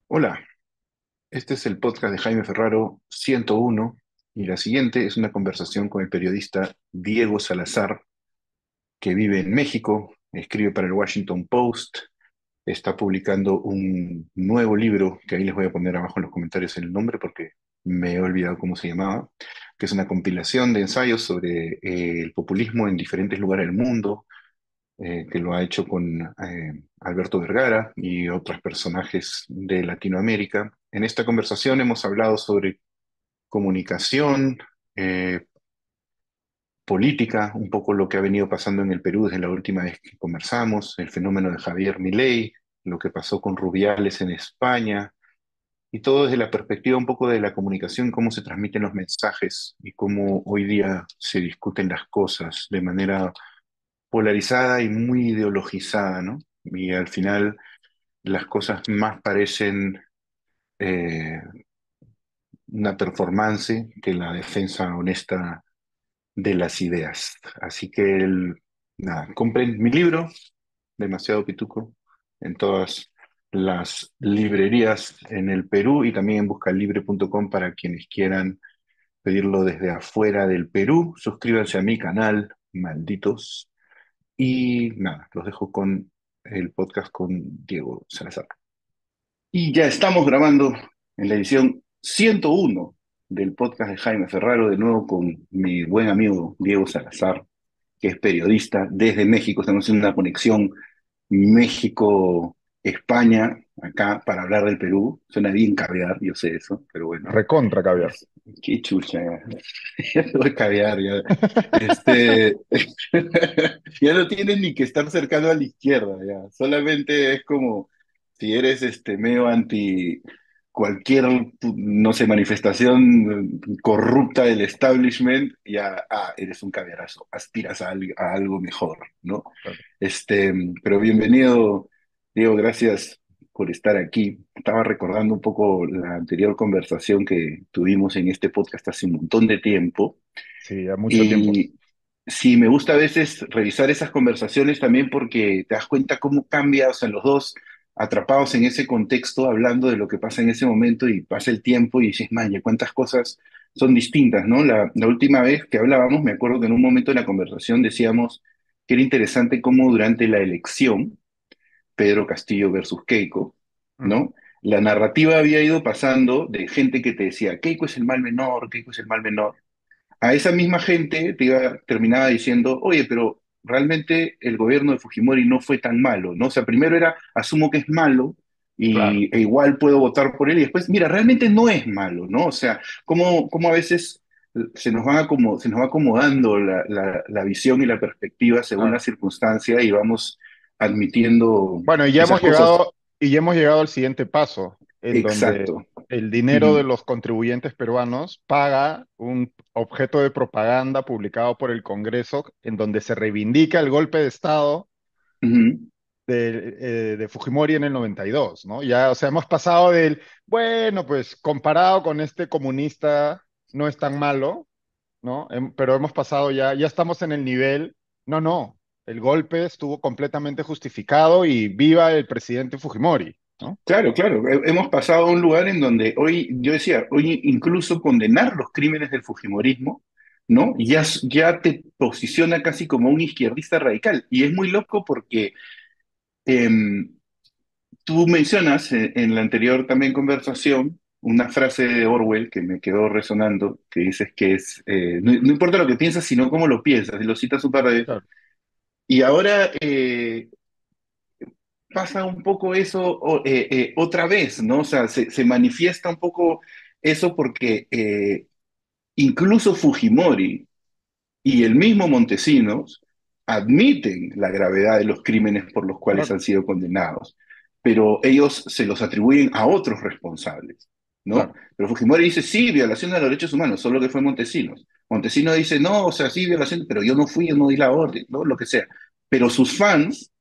Hola, este es el podcast de Jaime Ferraro 101 y la siguiente es una conversación con el periodista Diego Salazar, que vive en México, escribe para el Washington Post, está publicando un nuevo libro, que ahí les voy a poner abajo en los comentarios el nombre porque me he olvidado cómo se llamaba, que es una compilación de ensayos sobre el populismo en diferentes lugares del mundo, que lo ha hecho con Alberto Vergara y otros personajes de Latinoamérica. En esta conversación hemos hablado sobre comunicación, eh, política, un poco lo que ha venido pasando en el Perú desde la última vez que conversamos, el fenómeno de Javier Milei, lo que pasó con Rubiales en España, y todo desde la perspectiva un poco de la comunicación, cómo se transmiten los mensajes y cómo hoy día se discuten las cosas de manera polarizada y muy ideologizada, ¿no? Y al final las cosas más parecen eh, una performance que la defensa honesta de las ideas. Así que, nada, compren mi libro, Demasiado Pituco, en todas las librerías en el Perú y también en buscalibre.com para quienes quieran pedirlo desde afuera del Perú. Suscríbanse a mi canal, malditos. Y nada, los dejo con el podcast con Diego Salazar. Y ya estamos grabando en la edición 101 del podcast de Jaime Ferraro, de nuevo con mi buen amigo Diego Salazar, que es periodista desde México. Estamos haciendo una conexión México-España acá para hablar del Perú. Suena bien caviar, yo sé eso, pero bueno, Recontra caviar. es, qué chucha, ya, ya te voy a caviar, ya. Este, ya no tienes ni que estar cercano a la izquierda, ya. Solamente es como si eres medio anti cualquier, no sé, manifestación corrupta del establishment, ya, eres un caviarazo, aspiras a algo mejor, ¿no? Claro. Este, pero bienvenido, Diego, gracias por estar aquí. Estaba recordando un poco la anterior conversación que tuvimos en este podcast hace un montón de tiempo. Sí, ya mucho tiempo. Y sí, me gusta a veces revisar esas conversaciones también porque te das cuenta cómo cambia, o sea, los dos atrapados en ese contexto, hablando de lo que pasa en ese momento y pasa el tiempo y dices, man, ya cuántas cosas son distintas, ¿no? La última vez que hablábamos, me acuerdo que en un momento de la conversación decíamos que era interesante cómo durante la elección, Pedro Castillo versus Keiko, Ujú. ¿no? La narrativa había ido pasando de gente que te decía, Keiko es el mal menor, Keiko es el mal menor, a esa misma gente terminaba diciendo, oye, pero realmente el gobierno de Fujimori no fue tan malo, ¿no? O sea, primero era, asumo que es malo Claro. e igual puedo votar por él y después, mira, realmente no es malo, ¿no? O sea, cómo a veces se nos va acomodando la visión y la perspectiva según la Claro. circunstancia y vamos admitiendo Bueno, esas cosas. y ya hemos llegado al siguiente paso, en donde Exacto. el dinero de Ujú, los contribuyentes peruanos paga un objeto de propaganda publicado por el Congreso, en donde se reivindica el golpe de Estado ujú. de Fujimori en el 92, ¿no? Ya, o sea, hemos pasado bueno, pues comparado con este comunista, no es tan malo, ¿no? Pero hemos pasado ya estamos en el nivel, no, el golpe estuvo completamente justificado y viva el presidente Fujimori, ¿no? Claro, claro. Hemos pasado a un lugar en donde hoy, yo decía, hoy incluso condenar los crímenes del Fujimorismo, ¿no? Ya te posiciona casi como un izquierdista radical. Y es muy loco porque em, tú mencionas en la anterior también conversación una frase de Orwell que me quedó resonando, que dices que es, no importa lo que piensas, sino cómo lo piensas, y lo citas un par de veces. Claro, Y ahora pasa un poco eso otra vez, ¿no? O sea, se manifiesta un poco eso porque incluso Fujimori y el mismo Montesinos admiten la gravedad de los crímenes por los cuales claro, han sido condenados, pero ellos se los atribuyen a otros responsables, ¿no? claro. Pero Fujimori dice, sí, violación de los derechos humanos, solo que fue Montesinos. Montesinos dice, no, o sea, sí, violación, pero yo no fui, yo no di la orden, ¿no? Lo que sea. Pero sus fans,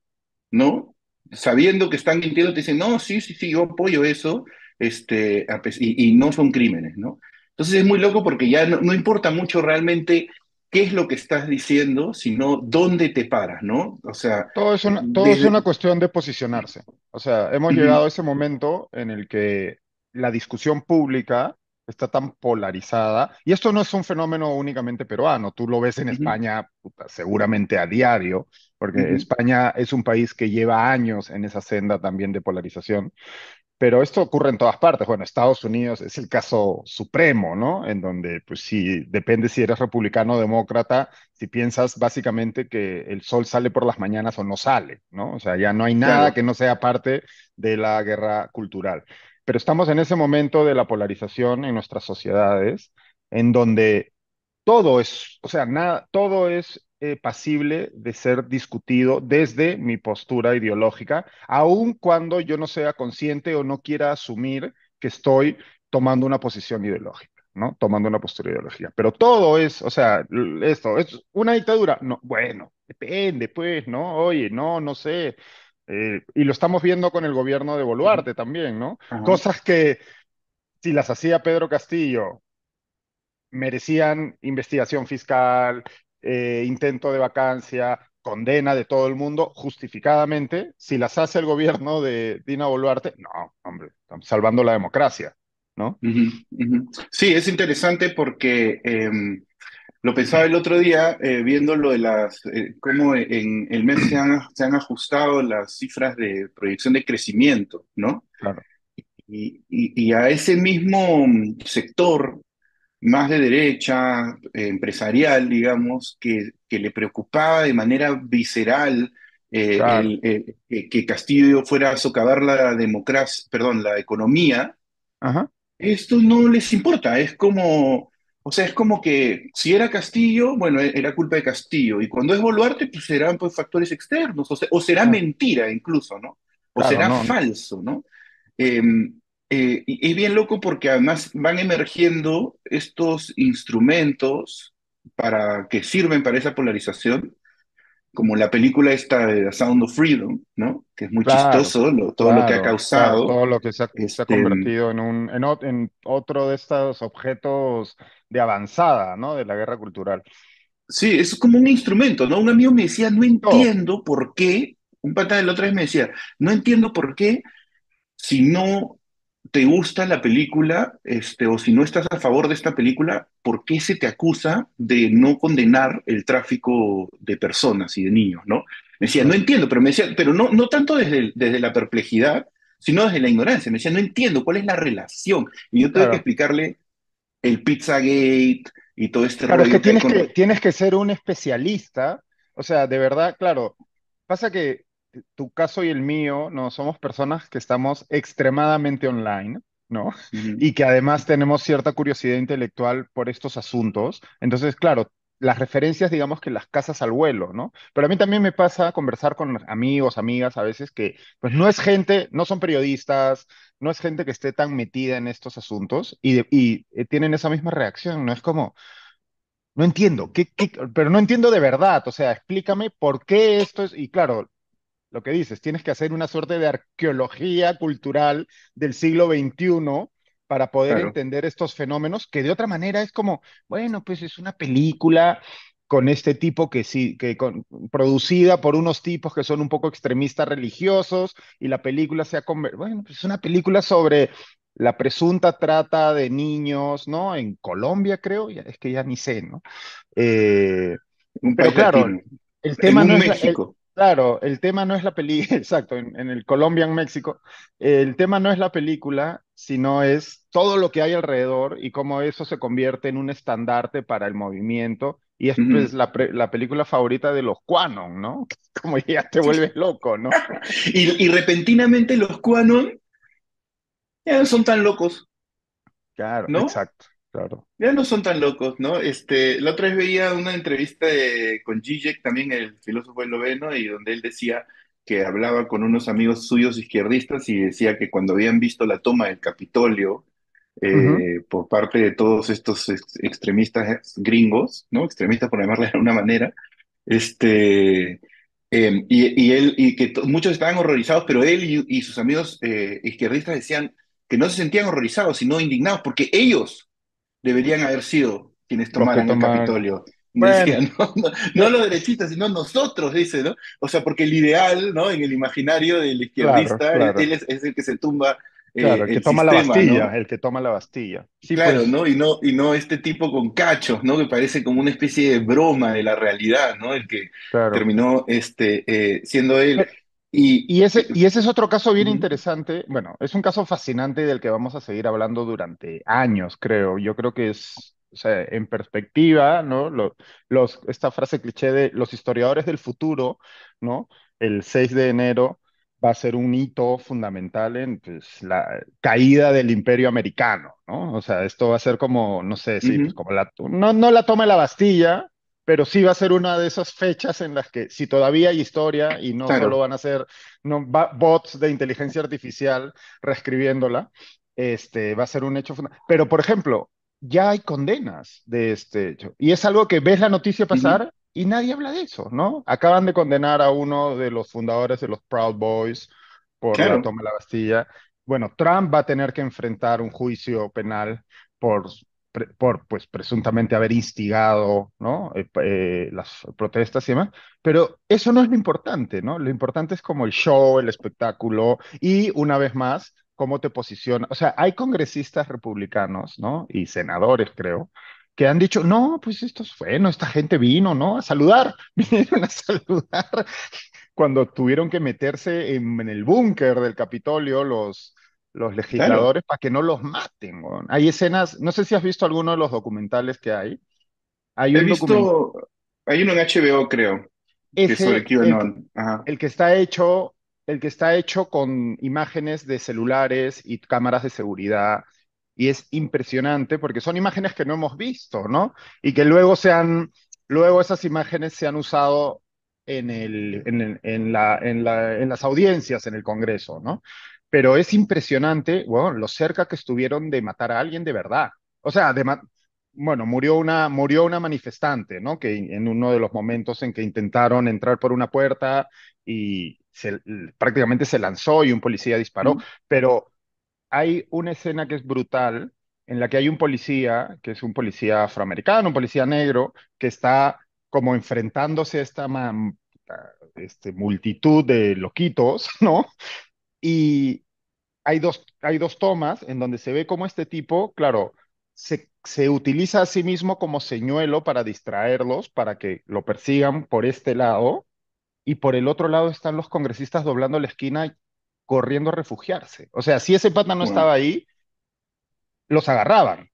¿no? Sabiendo que están mintiendo, te dicen, no, sí, sí, sí, yo apoyo eso, y no son crímenes, ¿no? Entonces es muy loco porque ya no importa mucho realmente qué es lo que estás diciendo, sino dónde te paras, ¿no? O sea, Todo es una desde... cuestión de posicionarse. O sea, hemos llegado a Ujú, ese momento en el que la discusión pública está tan polarizada, y esto no es un fenómeno únicamente peruano, tú lo ves en ujú, España, puta, seguramente a diario, porque ujú, España es un país que lleva años en esa senda también de polarización. Pero esto ocurre en todas partes. Bueno, Estados Unidos es el caso supremo, ¿no? En donde, pues sí, depende si eres republicano o demócrata, si piensas básicamente que el sol sale por las mañanas o no sale, ¿no? O sea, ya no hay nada claro. que no sea parte de la guerra cultural. Pero estamos en ese momento de la polarización en nuestras sociedades, en donde todo es, o sea, nada, todo es pasible de ser discutido desde mi postura ideológica, aun cuando yo no sea consciente o no quiera asumir que estoy tomando una posición ideológica, ¿no? Tomando una postura ideológica. Pero todo es, o sea, esto, ¿es una dictadura? No, bueno, depende, pues, ¿no? Oye, no, no sé. Y lo estamos viendo con el gobierno de Ujú, Boluarte también, ¿no? ajá, Cosas que si las hacía Pedro Castillo merecían investigación fiscal, intento de vacancia, condena de todo el mundo, justificadamente. Si las hace el gobierno de Dina Boluarte, no, hombre, estamos salvando la democracia, ¿no? ujú, ujú. Sí, es interesante porque lo pensaba el otro día viendo lo de cómo en el mes se han ajustado las cifras de proyección de crecimiento, ¿no? Claro, Y a ese mismo sector más de derecha, empresarial, digamos, que le preocupaba de manera visceral claro. que Castillo fuera a socavar la democracia, perdón, la economía. Ajá, Esto no les importa, es como, o sea, es como que si era Castillo, bueno, era culpa de Castillo, y cuando es Boluarte, pues serán pues, factores externos, o será claro, mentira incluso, ¿no? O claro, será no, no, falso, ¿no? Eh, y es bien loco porque además van emergiendo estos instrumentos para, que sirven para esa polarización, como la película esta de The Sound of Freedom, ¿no? Que es muy claro, chistoso todo lo que ha claro, claro, causado. todo lo que se ha Este, convertido en en otro de estos objetos de avanzada, ¿no? De la guerra cultural. Sí, es como un instrumento, ¿no? Un amigo me decía, no Todo, entiendo por qué, un pata de la otra vez me decía, no entiendo por qué si no te gusta la película, o si no estás a favor de esta película, ¿por qué se te acusa de no condenar el tráfico de personas y de niños, ¿no? Me decía, no claro, entiendo, pero me decía, pero no, no tanto desde la perplejidad, sino desde la ignorancia. Me decía, no entiendo cuál es la relación. Y yo tuve que claro. explicarle el Pizzagate y todo este Claro, es que rollo que hay con... tienes que ser un especialista. O sea, de verdad, claro, pasa que tu caso y el mío, no, somos personas que estamos extremadamente online, ¿no? Ujú, Y que además tenemos cierta curiosidad intelectual por estos asuntos. Entonces, claro, las referencias, digamos que las cazas al vuelo, ¿no? Pero a mí también me pasa conversar con amigos, amigas, a veces que, pues no es gente, no son periodistas, no es gente que esté tan metida en estos asuntos y tienen esa misma reacción, ¿no? Es como, no entiendo, pero no entiendo de verdad, o sea, explícame por qué esto es, y claro, lo que dices, tienes que hacer una suerte de arqueología cultural del siglo XXI para poder claro. entender estos fenómenos, que de otra manera es como, bueno, pues es una película con este tipo que sí, producida por unos tipos que son un poco extremistas religiosos, y la película se ha convertido, bueno, pues es una película sobre la presunta trata de niños, ¿no? En Colombia, creo, es que ya ni sé, ¿no? Eh, Un pero país claro, latino, el en tema no un es México. claro, el tema no es la película, exacto, en el Colombian México, el tema no es la película, sino es todo lo que hay alrededor y cómo eso se convierte en un estandarte para el movimiento. Y es pues Ujú. la película favorita de los Quanon, ¿no? Como ya te vuelves loco, ¿no? Y repentinamente los QAnon ya no son tan locos, Claro, ¿no? exacto, claro. Ya no son tan locos, ¿no? La otra vez veía una entrevista con Zizek, también el filósofo esloveno, y donde él decía que hablaba con unos amigos suyos izquierdistas y decía que cuando habían visto la toma del Capitolio Ujú, por parte de todos estos extremistas gringos, ¿no? Extremistas por llamarle de una manera, este, y que muchos estaban horrorizados, pero él y sus amigos izquierdistas decían que no se sentían horrorizados, sino indignados, porque ellos deberían haber sido quienes los que tomaran el toman, Capitolio. Decía, Bueno, no yo, los derechistas, sino nosotros, dice, ¿no? O sea, porque el ideal, ¿no? En el imaginario del claro, izquierdista, claro, él es el que se tumba claro, el que el toma la sistema, Bastilla, ¿no? el que toma la Bastilla. Sí, Claro, pues, ¿no? Y no este tipo con cachos, ¿no? Que parece como una especie de broma de la realidad, ¿no? El que claro. terminó siendo él. Y, Y ese es otro caso bien Ujú, interesante. Bueno, es un caso fascinante del que vamos a seguir hablando durante años, creo. Yo creo que es, o sea, en perspectiva, ¿no? Esta frase cliché de los historiadores del futuro, ¿no? El 6 de enero va a ser un hito fundamental en, pues, la caída del imperio americano, ¿no? O sea, esto va a ser como, no sé, sí, pues ujú, como no la toma de la Bastilla, pero sí va a ser una de esas fechas en las que si todavía hay historia y no solo claro. van a ser bots de inteligencia artificial reescribiéndola, va a ser un hecho fundamental. Pero, por ejemplo, ya hay condenas de este hecho. Y es algo que ves la noticia Ujú, pasar y nadie habla de eso, ¿no? Acaban de condenar a uno de los fundadores de los Proud Boys por la claro. toma de la Bastilla. Bueno, Trump va a tener que enfrentar un juicio penal por pues presuntamente haber instigado, ¿no? Las protestas y demás, pero eso no es lo importante, ¿no? Lo importante es como el show, el espectáculo y una vez más, cómo te posiciona. O sea, hay congresistas republicanos, ¿no? Y senadores, creo, que han dicho, no, pues esto es bueno, esta gente vino, ¿no? A saludar, vinieron a saludar cuando tuvieron que meterse en el búnker del Capitolio los Claro, legisladores para que no los maten, weón. Hay escenas, no sé si has visto alguno de los documentales que hay. Hay he un documental, visto, hay uno en HBO, creo, que es sobre ese, QAnon. Ajá. el que está hecho, el que está hecho con imágenes de celulares y cámaras de seguridad. Y es impresionante porque son imágenes que no hemos visto, ¿no? Y que luego esas imágenes se han usado en las audiencias en el Congreso, ¿no? Pero es impresionante, bueno, lo cerca que estuvieron de matar a alguien de verdad. O sea, bueno, murió una manifestante, ¿no? Que en uno de los momentos en que intentaron entrar por una puerta y prácticamente se lanzó y un policía disparó. Ujú. Pero hay una escena que es brutal en la que hay un policía, que es un policía afroamericano, un policía negro, que está como enfrentándose a multitud de loquitos, ¿no? Y hay dos tomas en donde se ve cómo este tipo, claro, se utiliza a sí mismo como señuelo para distraerlos, para que lo persigan por este lado, y por el otro lado están los congresistas doblando la esquina y corriendo a refugiarse. O sea, si ese pata no estaba Wow. ahí, los agarraban.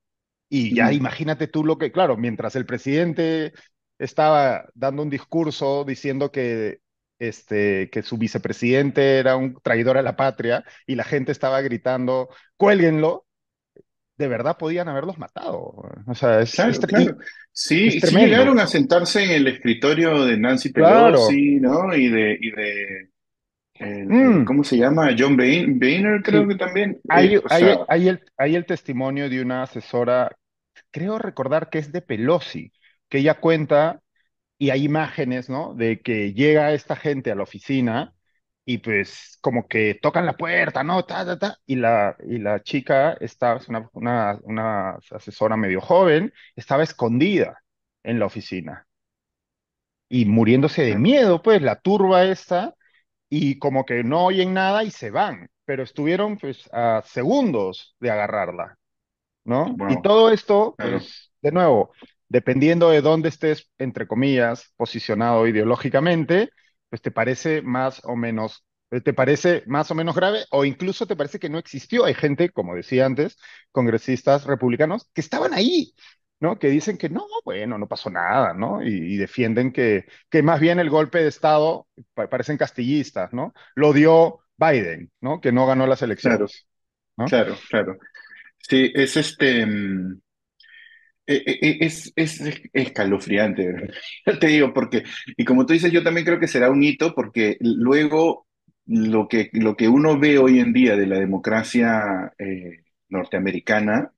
Y ya Ujú. imagínate tú lo que, claro, mientras el presidente estaba dando un discurso diciendo que su vicepresidente era un traidor a la patria y la gente estaba gritando, cuélguenlo, de verdad podían haberlos matado. O sea, Claro, y claro. es Sí, sí tremendo. llegaron a sentarse en el escritorio de Nancy Claro. Pelosi, ¿no? Y de Mm. ¿cómo se llama? John Boehner, creo Sí, que también. hay, O hay, sea, hay el testimonio de una asesora, creo recordar que es de Pelosi, que ella cuenta y hay imágenes, ¿no? De que llega esta gente a la oficina y pues como que tocan la puerta, ¿no? Ta, ta, ta, y la chica es una asesora medio joven, estaba escondida en la oficina y muriéndose de miedo, pues la turba esta y como que no oyen nada y se van, pero estuvieron pues a segundos de agarrarla. ¿No? Y wow, todo esto, claro, pues, de nuevo, dependiendo de dónde estés, entre comillas, posicionado ideológicamente, pues te parece más o menos grave o incluso te parece que no existió. Hay gente, como decía antes, congresistas republicanos que estaban ahí, ¿no? Que dicen que no, bueno, no pasó nada, ¿no? Y defienden que más bien el golpe de Estado, parecen castillistas, ¿no? Lo dio Biden, ¿no? Que no ganó las claro, elecciones, ¿no? claro, claro. Sí, es escalofriante, ¿verdad? Yo te digo, porque, y como tú dices, yo también creo que será un hito, porque luego lo que uno ve hoy en día de la democracia norteamericana,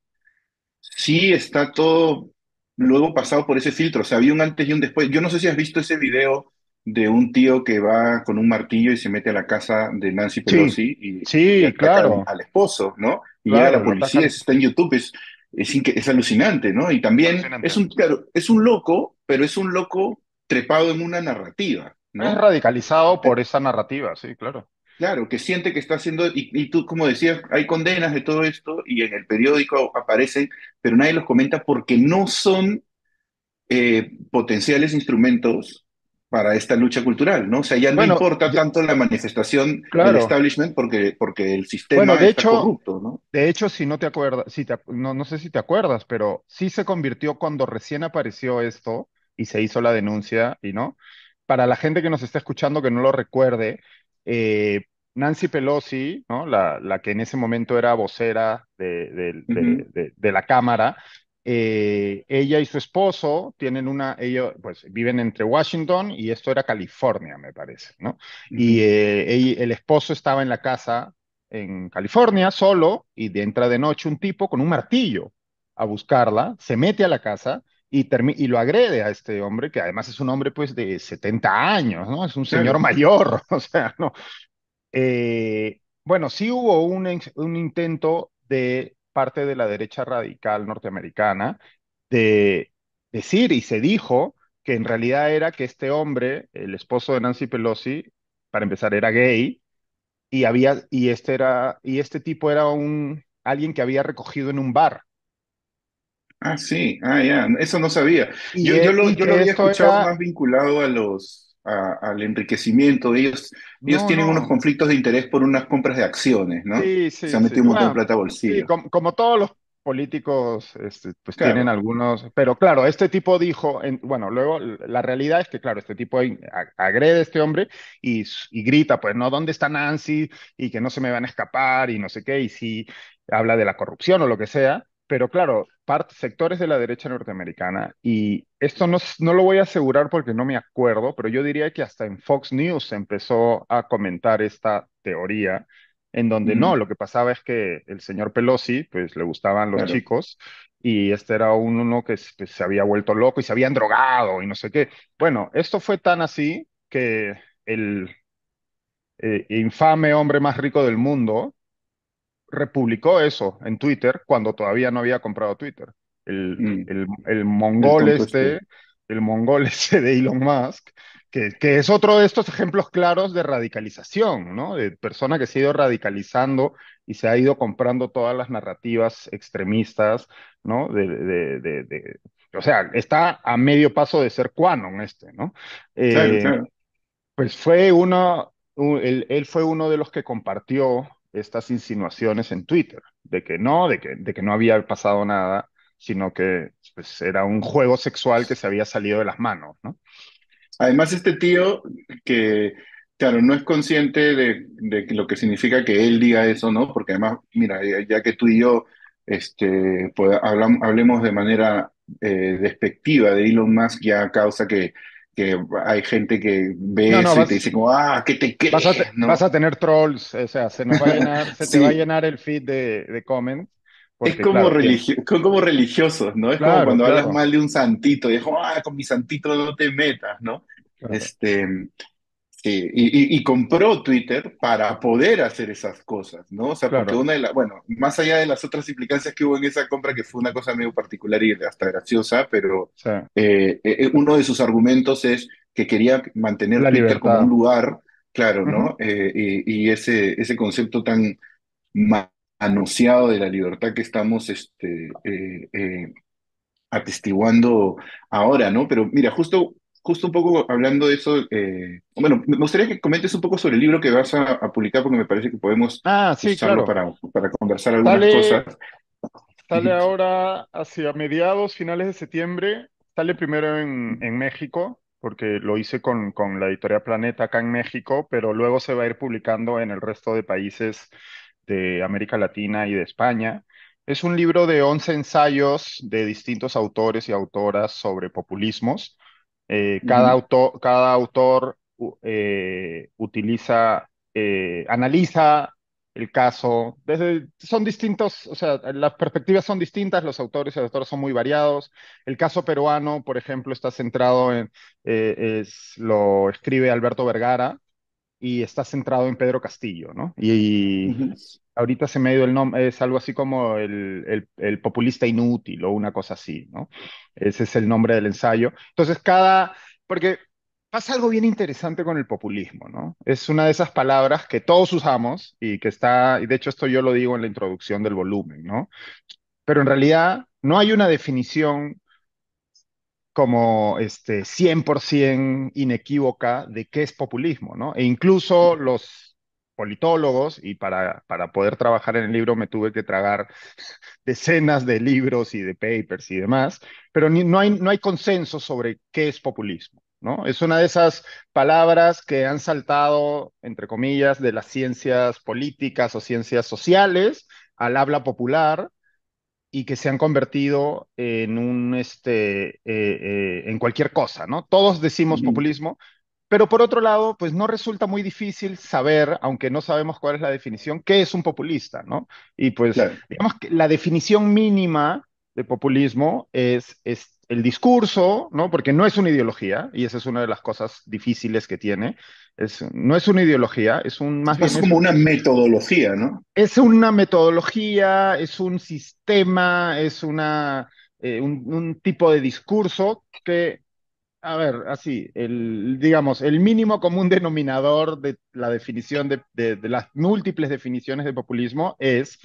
sí está todo luego pasado por ese filtro. O sea, había un antes y un después. Yo no sé si has visto ese video de un tío que va con un martillo y se mete a la casa de Nancy Sí, Pelosi y sí, ataca al, claro, al esposo, ¿no? Y llega claro, la lo policía, atacan. eso está en YouTube. es alucinante, ¿no? Y Es también alucinante. claro, es un loco, pero es un loco trepado en una narrativa, Es ¿no? radicalizado por esa narrativa, sí, claro. Claro, que siente que está haciendo, y tú, como decías, hay condenas de todo esto y en el periódico aparecen, pero nadie los comenta porque no son potenciales instrumentos para esta lucha cultural, ¿no? O sea, ya no Bueno, importa tanto la manifestación del claro. establishment porque el Bueno, sistema está corrupto, ¿no? de hecho, si no te acuerdas, no, no sé si te acuerdas, pero sí se convirtió cuando recién apareció esto y se hizo la denuncia, y no. Para la gente que nos está escuchando que no lo recuerde, Nancy Pelosi, ¿no? La que en ese momento era vocera Ujú, de la Cámara, ella y su esposo ellos pues viven entre Washington y esto era California, me parece, ¿no? Y ujú. el esposo estaba en la casa en California solo y entra de noche un tipo con un martillo a buscarla, se mete a la casa y lo agrede a este hombre, que además es un hombre pues de 70 años, ¿no? Es un señor Claro. mayor, o sea, ¿no? Bueno, sí hubo un intento de parte de la derecha radical norteamericana de decir y se dijo que en realidad era que este hombre, el esposo de Nancy Pelosi, para empezar, era gay y este tipo era alguien que había recogido en un bar. Ah, sí, ah, ya, eso no sabía. Y Yo lo que había esto escuchado era, más vinculado al enriquecimiento. Ellos no, tienen unos no, conflictos de interés por unas compras de acciones, ¿no? sí, Se sí, han sí. metido un montón de Bueno, plata a sí, bolsillo. como todos los políticos, pues tienen Claro, algunos, pero claro, este tipo dijo, bueno, luego la realidad es que, claro, este tipo agrede a este hombre y grita, pues, ¿no? ¿Dónde está Nancy? Y que no se me van a escapar y no sé qué, y sí habla de la corrupción o lo que sea, pero claro, sectores de la derecha norteamericana, y esto no lo voy a asegurar porque no me acuerdo, pero yo diría que hasta en Fox News se empezó a comentar esta teoría en donde no, ujú, lo que pasaba es que el señor Pelosi, pues le gustaban los claro. chicos y este era uno que pues, se había vuelto loco y se habían drogado y no sé qué. Bueno, esto fue tan así que el infame hombre más rico del mundo republicó eso en Twitter cuando todavía no había comprado Twitter. Mm. El El mongol tonto este. el mongol ese de Elon Musk, que es otro de estos ejemplos claros de radicalización, ¿no? De persona que se ha ido radicalizando y se ha ido comprando todas las narrativas extremistas, ¿no? O sea, está a medio paso de ser QAnon este, ¿no? Claro, Eh, claro. pues él fue uno de los que compartió estas insinuaciones en Twitter, de que no había pasado nada, sino que pues, era un juego sexual que se había salido de las manos, ¿no? Además, este tío que, claro, no es consciente de lo que significa que él diga eso, ¿no? Porque además, mira, ya que tú y yo pues, hablemos de manera despectiva de Elon Musk, ya causa que hay gente que ve No, no, eso y te dice como, ah, ¿qué te crees? vas ¿No? a tener trolls, o sea, se te va a Sí, llenar el feed de comments, es porque como, claro, son como religiosos, ¿no? Es como claro, cuando hablas claro, mal de un santito y es como, ah, con mi santito no te metas, ¿no? claro, Este, sí, y compró Twitter para poder hacer esas cosas, ¿no? O sea, porque claro, bueno, más allá de las otras implicancias que hubo en esa compra, que fue una cosa medio particular y hasta graciosa, pero o sea, uno de sus argumentos es que quería mantener la Twitter como un libertad. lugar, claro, Ujú. ¿no? Y ese concepto tan manoseado de la libertad que estamos atestiguando ahora, ¿no? Pero mira, justo un poco hablando de eso, bueno, me gustaría que comentes un poco sobre el libro que vas a publicar, porque me parece que podemos Ah, sí, usarlo claro. para conversar algunas cosas. Sale, Sale ahora hacia mediados, finales de septiembre. Sale primero en México, porque lo hice con la editorial Planeta acá en México, pero luego se va a ir publicando en el resto de países de América Latina y de España. Es un libro de 11 ensayos de distintos autores y autoras sobre populismos. Ujú. Cada autor analiza el caso. Son distintos, o sea, las perspectivas son distintas, los autores y las autoras son muy variados. El caso peruano, por ejemplo, está centrado lo escribe Alberto Vergara, y está centrado en Pedro Castillo, ¿no? Y Ujú. ahorita se me ha ido el nombre, es algo así como el populista inútil o una cosa así, ¿no? Ese es el nombre del ensayo. Entonces, porque pasa algo bien interesante con el populismo, ¿no? Es una de esas palabras que todos usamos y que está, y de hecho esto yo lo digo en la introducción del volumen, ¿no? Pero en realidad no hay una definición como 100% inequívoca de qué es populismo, ¿no? E incluso los politólogos, y para poder trabajar en el libro me tuve que tragar decenas de libros y de papers y demás, pero no hay consenso sobre qué es populismo, ¿no? Es una de esas palabras que han saltado, entre comillas, de las ciencias políticas o ciencias sociales al habla popular y que se han convertido en en cualquier cosa, ¿no? Todos decimos Ujú. populismo, pero por otro lado, pues no resulta muy difícil saber, aunque no sabemos cuál es la definición, qué es un populista, ¿no? Y pues, Claro. digamos que la definición mínima de populismo es el discurso, ¿no? Porque no es una ideología, y esa es una de las cosas difíciles que tiene. No es una ideología, más bien Es como una metodología, ¿no? es una metodología, es un sistema, es un tipo de discurso que, a ver, así, digamos, el mínimo común denominador de la definición de las múltiples definiciones de populismo es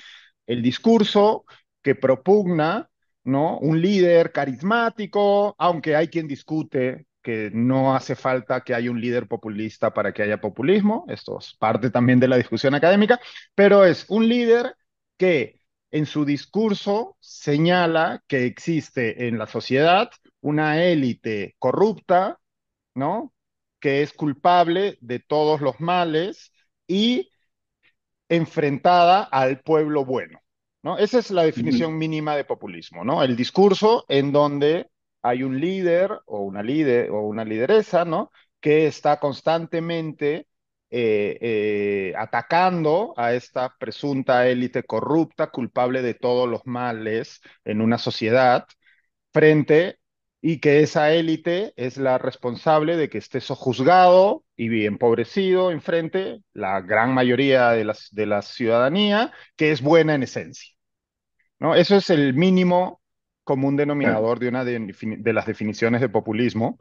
el discurso que propugna, ¿no? Un líder carismático, aunque hay quien discute que no hace falta que haya un líder populista para que haya populismo, esto es parte también de la discusión académica, pero es un líder que en su discurso señala que existe en la sociedad una élite corrupta, ¿no? Que es culpable de todos los males y enfrentada al pueblo bueno, ¿no? Esa es la Ujú. definición mínima de populismo, ¿no? El discurso en donde hay un líder o una líder o una lideresa, ¿no? Que está constantemente atacando a esta presunta élite corrupta, culpable de todos los males en una sociedad, frente y que esa élite es la responsable de que esté sojuzgado y empobrecido enfrente la gran mayoría de la ciudadanía, que es buena en esencia, ¿no? Eso es el mínimo común Claro. denominador de una de las definiciones de populismo,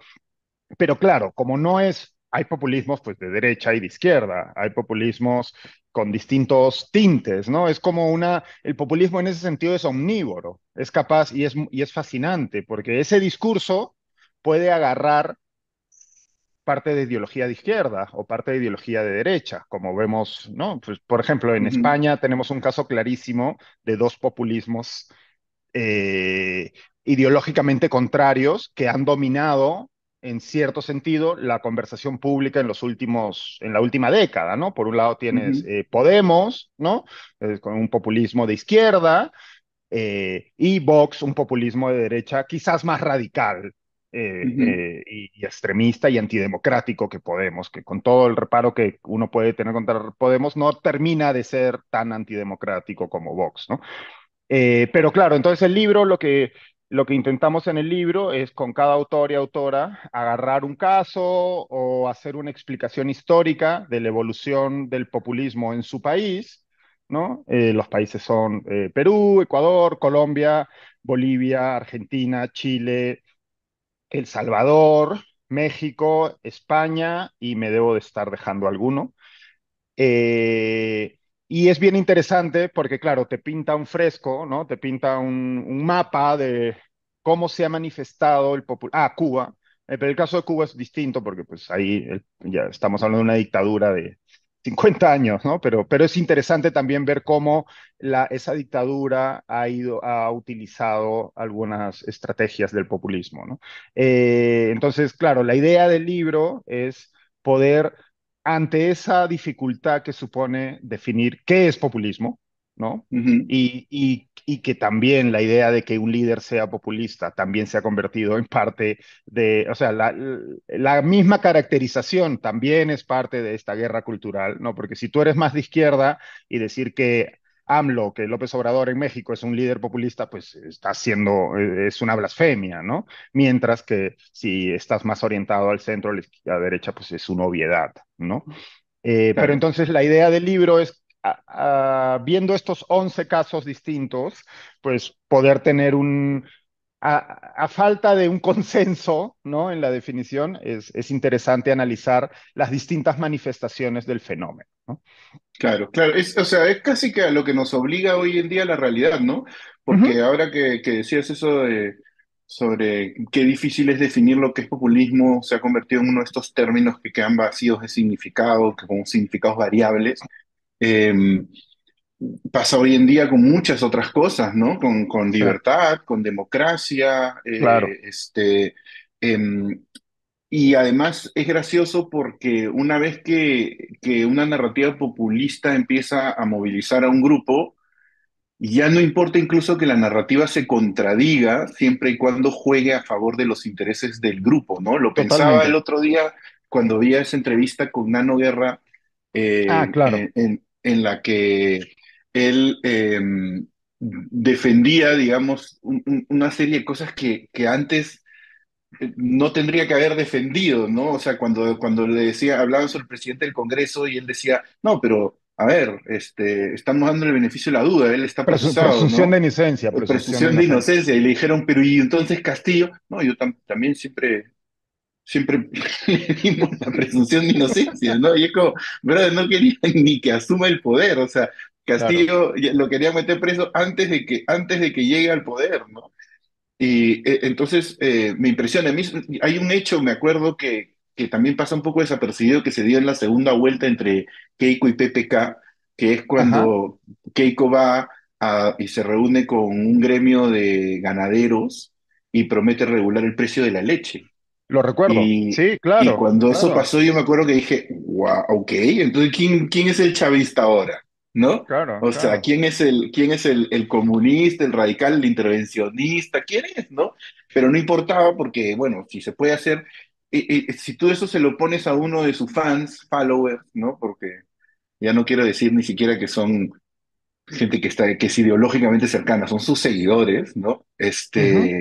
pero claro, como no es, hay populismos pues de derecha y de izquierda, hay populismos con distintos tintes, ¿no? Es como el populismo en ese sentido es omnívoro, es capaz y es fascinante, porque ese discurso puede agarrar parte de ideología de izquierda o parte de ideología de derecha, como vemos, ¿no? Pues, por ejemplo, en Ujú. España tenemos un caso clarísimo de dos populismos eh, ideológicamente contrarios que han dominado en cierto sentido la conversación pública en la última década, ¿no? Por un lado tienes Ujú. Podemos, ¿no? Con un populismo de izquierda, y Vox, un populismo de derecha quizás más radical, Ujú. y extremista y antidemocrático que Podemos, que con todo el reparo que uno puede tener contra Podemos, no termina de ser tan antidemocrático como Vox, ¿no? Pero claro, entonces el libro, lo que intentamos en el libro es con cada autor y autora agarrar un caso o hacer una explicación histórica de la evolución del populismo en su país, ¿no? Los países son Perú, Ecuador, Colombia, Bolivia, Argentina, Chile, El Salvador, México, España y me debo de estar dejando alguno. Eh, y es bien interesante porque, claro, te pinta un fresco, ¿no? Te pinta un mapa de cómo se ha manifestado Cuba. Pero el caso de Cuba es distinto porque, pues, ahí ya estamos hablando de una dictadura de 50 años, ¿no? Pero es interesante también ver cómo esa dictadura ha utilizado algunas estrategias del populismo, ¿no? Entonces, claro, la idea del libro es poder ante esa dificultad que supone definir qué es populismo, ¿no? Ujú. Y que también la idea de que un líder sea populista también se ha convertido en parte o sea, la misma caracterización también es parte de esta guerra cultural, ¿no? Porque si tú eres más de izquierda y decir que AMLO, que López Obrador en México es un líder populista, pues es una blasfemia, ¿no? Mientras que si estás más orientado al centro, a la derecha, pues es una obviedad, ¿no? Pero claro, entonces la idea del libro es, viendo estos 11 casos distintos, pues poder tener a falta de un consenso, ¿no? En la definición, es interesante analizar las distintas manifestaciones del fenómeno, ¿no? claro, claro. O sea, es casi que a lo que nos obliga hoy en día la realidad, ¿no? Ujú. Porque ahora que decías eso sobre qué difícil es definir lo que es populismo, se ha convertido en uno de estos términos que quedan vacíos de significado, que con significados variables. Eh, Pasa hoy en día con muchas otras cosas, ¿no? Con Sí, libertad, con democracia, claro, em, y además es gracioso porque una vez que una narrativa populista empieza a movilizar a un grupo, ya no importa incluso que la narrativa se contradiga siempre y cuando juegue a favor de los intereses del grupo, ¿no? Lo pensaba el totalmente. otro día cuando vi esa entrevista con Nano Guerra, Ah, claro. en la que él defendía, digamos, una serie de cosas que antes no tendría que haber defendido, ¿no? O sea, cuando le decía, hablaban sobre el presidente del Congreso y él decía, no, pero a ver, estamos dando el beneficio de la duda, él está procesado, Presunción de ¿no? inocencia, presunción de Presunción de inocencia. inocencia. Y le dijeron, pero ¿y entonces Castillo? No, yo también siempre le dimos la presunción de inocencia, ¿no? Y es como, brother, no querían ni que asuma el poder, o sea, Claro. Castillo lo quería meter preso antes de que llegue al poder, ¿no? Y entonces me impresiona. A mí hay un hecho, me acuerdo, que también pasa un poco desapercibido, que se dio en la segunda vuelta entre Keiko y PPK, que es Ajá, cuando Keiko va y se reúne con un gremio de ganaderos y promete regular el precio de la leche. lo recuerdo. Y, Sí, y claro, cuando eso claro, pasó, yo me acuerdo que dije, wow, ok, entonces ¿quién es el chavista ahora? ¿No? claro, O sea, claro. ¿quién es el comunista, el radical, el intervencionista? ¿Quién es, no? Pero no importaba porque, bueno, si se puede hacer, si tú eso se lo pones a uno de sus fans, followers, ¿no? Porque ya no quiero decir ni siquiera que son gente que es ideológicamente cercana, son sus seguidores, ¿no? Ujú.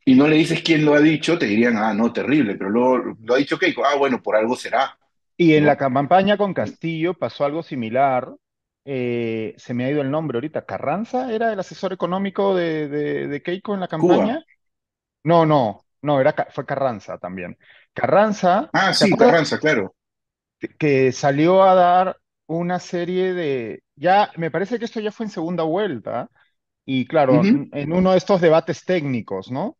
Y no le dices quién lo ha dicho, te dirían, ah, no, terrible, pero luego lo ha dicho Keiko, ah, bueno, por algo será, Y en la ¿no? campaña con Castillo pasó algo similar. Se me ha ido el nombre ahorita. ¿Carranza era el asesor económico de Keiko en la Cuba. campaña? No, no, no, fue Carranza también. Carranza, Ah, ¿te sí, acuerdas Carranza, claro. que salió a dar una serie ya, me parece que esto ya fue en segunda vuelta, y claro, Ujú. en uno de estos debates técnicos, ¿no?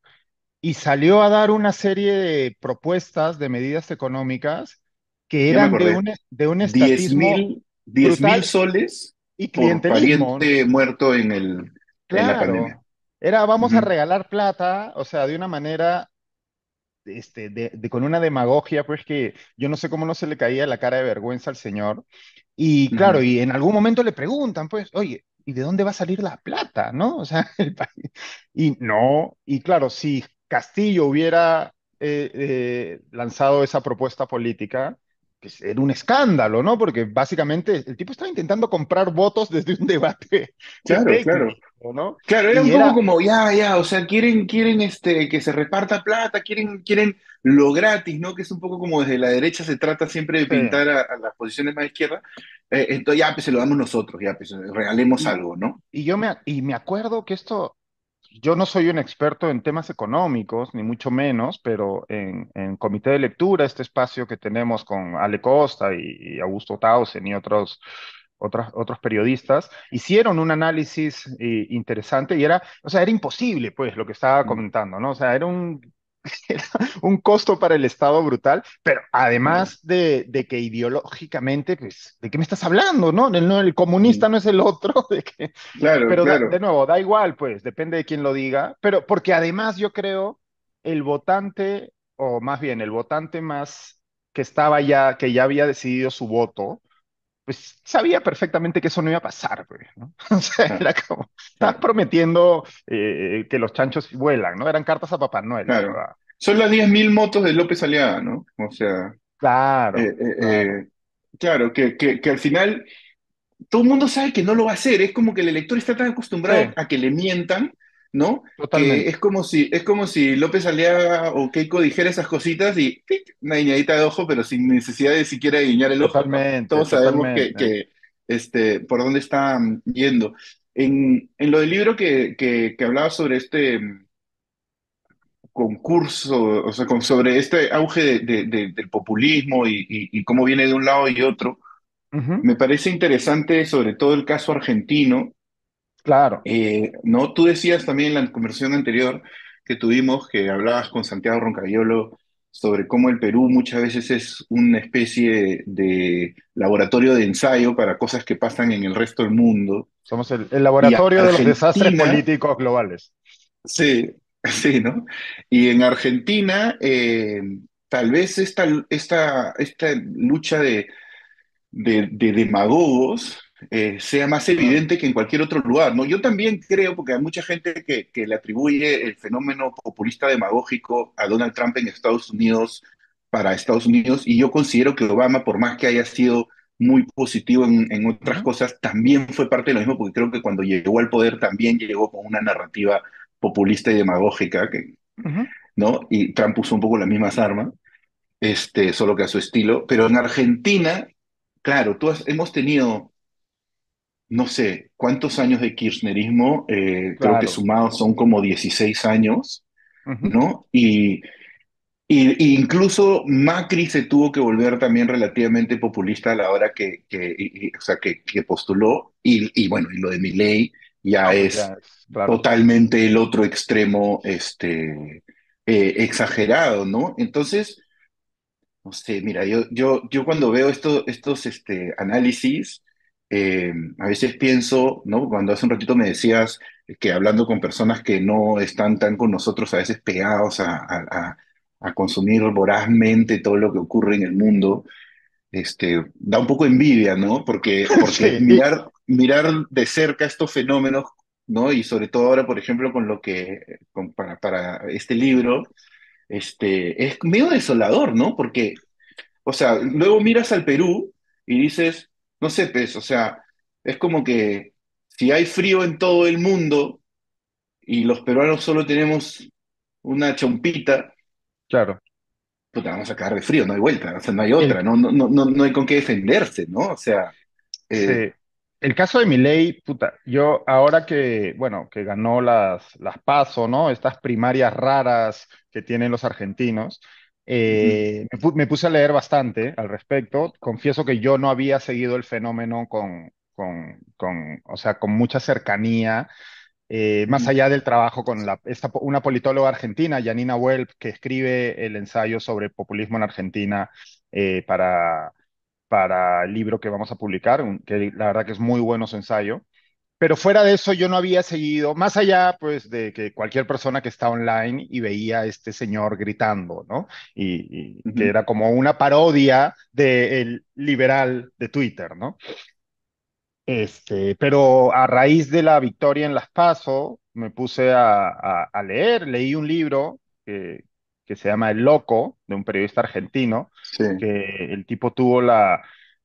Y salió a dar una serie de propuestas de medidas económicas que Ya me eran acordé. de un diez estatismo mil, 10.000 brutal soles y por clientelismo. pariente muerto en la pandemia. Claro, era vamos a Ujú, regalar plata, o sea, de una manera, con una demagogia, pues que yo no sé cómo no se le caía la cara de vergüenza al señor. Y claro, ujú. y en algún momento le preguntan, pues, oye, ¿y de dónde va a salir la plata? ¿No? O sea, el país. Y no, y claro, si Castillo hubiera lanzado esa propuesta política, pues era un escándalo, ¿no? Porque básicamente el tipo estaba intentando comprar votos desde un debate Claro, claro. técnico, ¿no? Claro, era Y un poco era, como, ya, o sea, quieren que se reparta plata, quieren lo gratis, ¿no? Que es un poco como desde la derecha se trata siempre de sí. pintar a las posiciones más izquierdas. Entonces ya, pues se lo damos nosotros, ya, pues regalemos Y, algo, ¿no? y me acuerdo que esto, yo no soy un experto en temas económicos, ni mucho menos, pero en Comité de Lectura, este espacio que tenemos con Ale Costa y Augusto Tausen y otros periodistas, hicieron un análisis interesante y era, o sea, era imposible, pues, lo que estaba Mm, comentando, ¿no? O sea, era era un costo para el Estado brutal, pero Claro, además de que ideológicamente, pues, ¿de qué me estás hablando, no? El mm, comunista no es el otro, claro, pero claro. de nuevo, da igual, pues, depende de quién lo diga, pero porque además yo creo el votante, o más bien el votante más que ya había decidido su voto, pues sabía perfectamente que eso no iba a pasar, pues, ¿no? O sea, Claro, era como, estás claro, prometiendo que los chanchos vuelan, ¿no? Eran cartas a Papá Noel, la claro. verdad. Son las 10.000 motos de López Aliaga, ¿no? O sea, eh, Claro, eh, claro. claro, que al final todo el mundo sabe que no lo va a hacer. Es como que el elector está tan Sí, acostumbrado a que le mientan, ¿no? Que Totalmente, es como si López Aliaga o Keiko dijera esas cositas y ¡tic! Una guiñadita de ojo, pero sin necesidad de siquiera guiñar el ojo, ¿no? totalmente, Todos sabemos totalmente. por dónde está yendo. En lo del libro que hablaba sobre este concurso, o sea, sobre este auge del populismo y cómo viene de un lado y otro, Ujú, me parece interesante sobre todo el caso argentino. claro, No, tú decías también en la conversación anterior que tuvimos, que hablabas con Santiago Roncayolo sobre cómo el Perú muchas veces es una especie de laboratorio de ensayo para cosas que pasan en el resto del mundo. somos el Y laboratorio de los desastres Argentina, políticos globales. sí, sí, ¿no? Y en Argentina, tal vez esta lucha de demagogos sea más Claro, evidente que en cualquier otro lugar, ¿no? Yo también creo, porque hay mucha gente que le atribuye el fenómeno populista demagógico a Donald Trump en Estados Unidos para Estados Unidos, y yo considero que Obama, por más que haya sido muy positivo en otras ujú, cosas, también fue parte de lo mismo, porque creo que cuando llegó al poder también llegó con una narrativa populista y demagógica, ujú, ¿no? Y Trump usó un poco las mismas armas, solo que a su estilo, pero en Argentina, claro, hemos tenido no sé cuántos años de kirchnerismo, creo que claro. sumados son como 16 años, Ujú, ¿no? Y incluso Macri se tuvo que volver también relativamente populista a la hora o sea, que postuló, y bueno, y lo de Milei ya no, pues es ya es, claro. totalmente el otro extremo, exagerado, ¿no? Entonces, no sé, mira, yo cuando veo estos análisis, a veces pienso, ¿no? Cuando hace un ratito me decías que hablando con personas que no están tan con nosotros, a veces pegados a consumir vorazmente todo lo que ocurre en el mundo, da un poco envidia, ¿no? Porque Sí, mirar de cerca estos fenómenos, ¿no? Y sobre todo ahora, por ejemplo, para este libro, es medio desolador, ¿no? Porque o sea, luego miras al Perú y dices, no sé, pues, o sea, es como que si hay frío en todo el mundo y los peruanos solo tenemos una chompita, claro. pues te vamos a cagar de frío, no hay vuelta, o sea, no hay El, otra, no hay con qué defenderse, ¿no? O sea, eh, sí. El caso de Milei, puta, yo ahora que, bueno, que ganó las PASO, ¿no? Estas primarias raras que tienen los argentinos, ujú, me puse a leer bastante al respecto. Confieso que yo no había seguido el fenómeno o sea, con mucha cercanía, más ujú, allá del trabajo con una politóloga argentina, Janina Welp, que escribe el ensayo sobre populismo en Argentina eh, para el libro que vamos a publicar, que la verdad que es muy bueno su ensayo. Pero fuera de eso, yo no había seguido, más allá, pues, de que cualquier persona que está online y veía a este señor gritando, ¿no? Y que ujú, era como una parodia del liberal de Twitter, ¿no? Pero a raíz de la victoria en las PASO, me puse a leer, leí un libro que se llama El Loco, de un periodista argentino, sí, que el tipo tuvo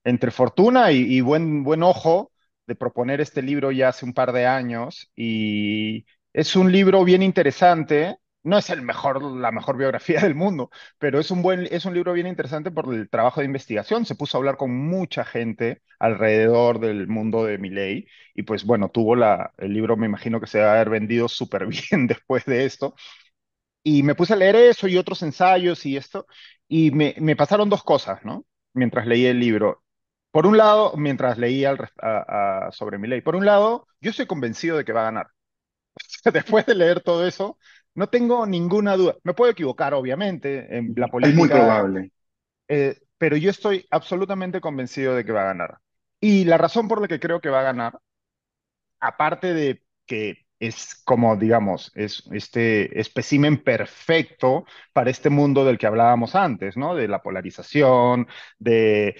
entre fortuna y buen ojo de proponer este libro ya hace un par de años, y es un libro bien interesante. No es la mejor biografía del mundo, pero es un libro bien interesante por el trabajo de investigación. Se puso a hablar con mucha gente alrededor del mundo de Milei, y pues bueno, el libro, me imagino que se va a haber vendido súper bien después de esto. Y me puse a leer eso y otros ensayos y esto, y me pasaron dos cosas, ¿no? Mientras leí el libro. Por un lado, mientras leía sobre Milei, por un lado, yo estoy convencido de que va a ganar. Después de leer todo eso, no tengo ninguna duda. Me puedo equivocar, obviamente, en la es muy política, probable. pero yo estoy absolutamente convencido de que va a ganar. Y la razón por la que creo que va a ganar, aparte de que es como, digamos, es este espécimen perfecto para este mundo del que hablábamos antes, ¿no? De la polarización, de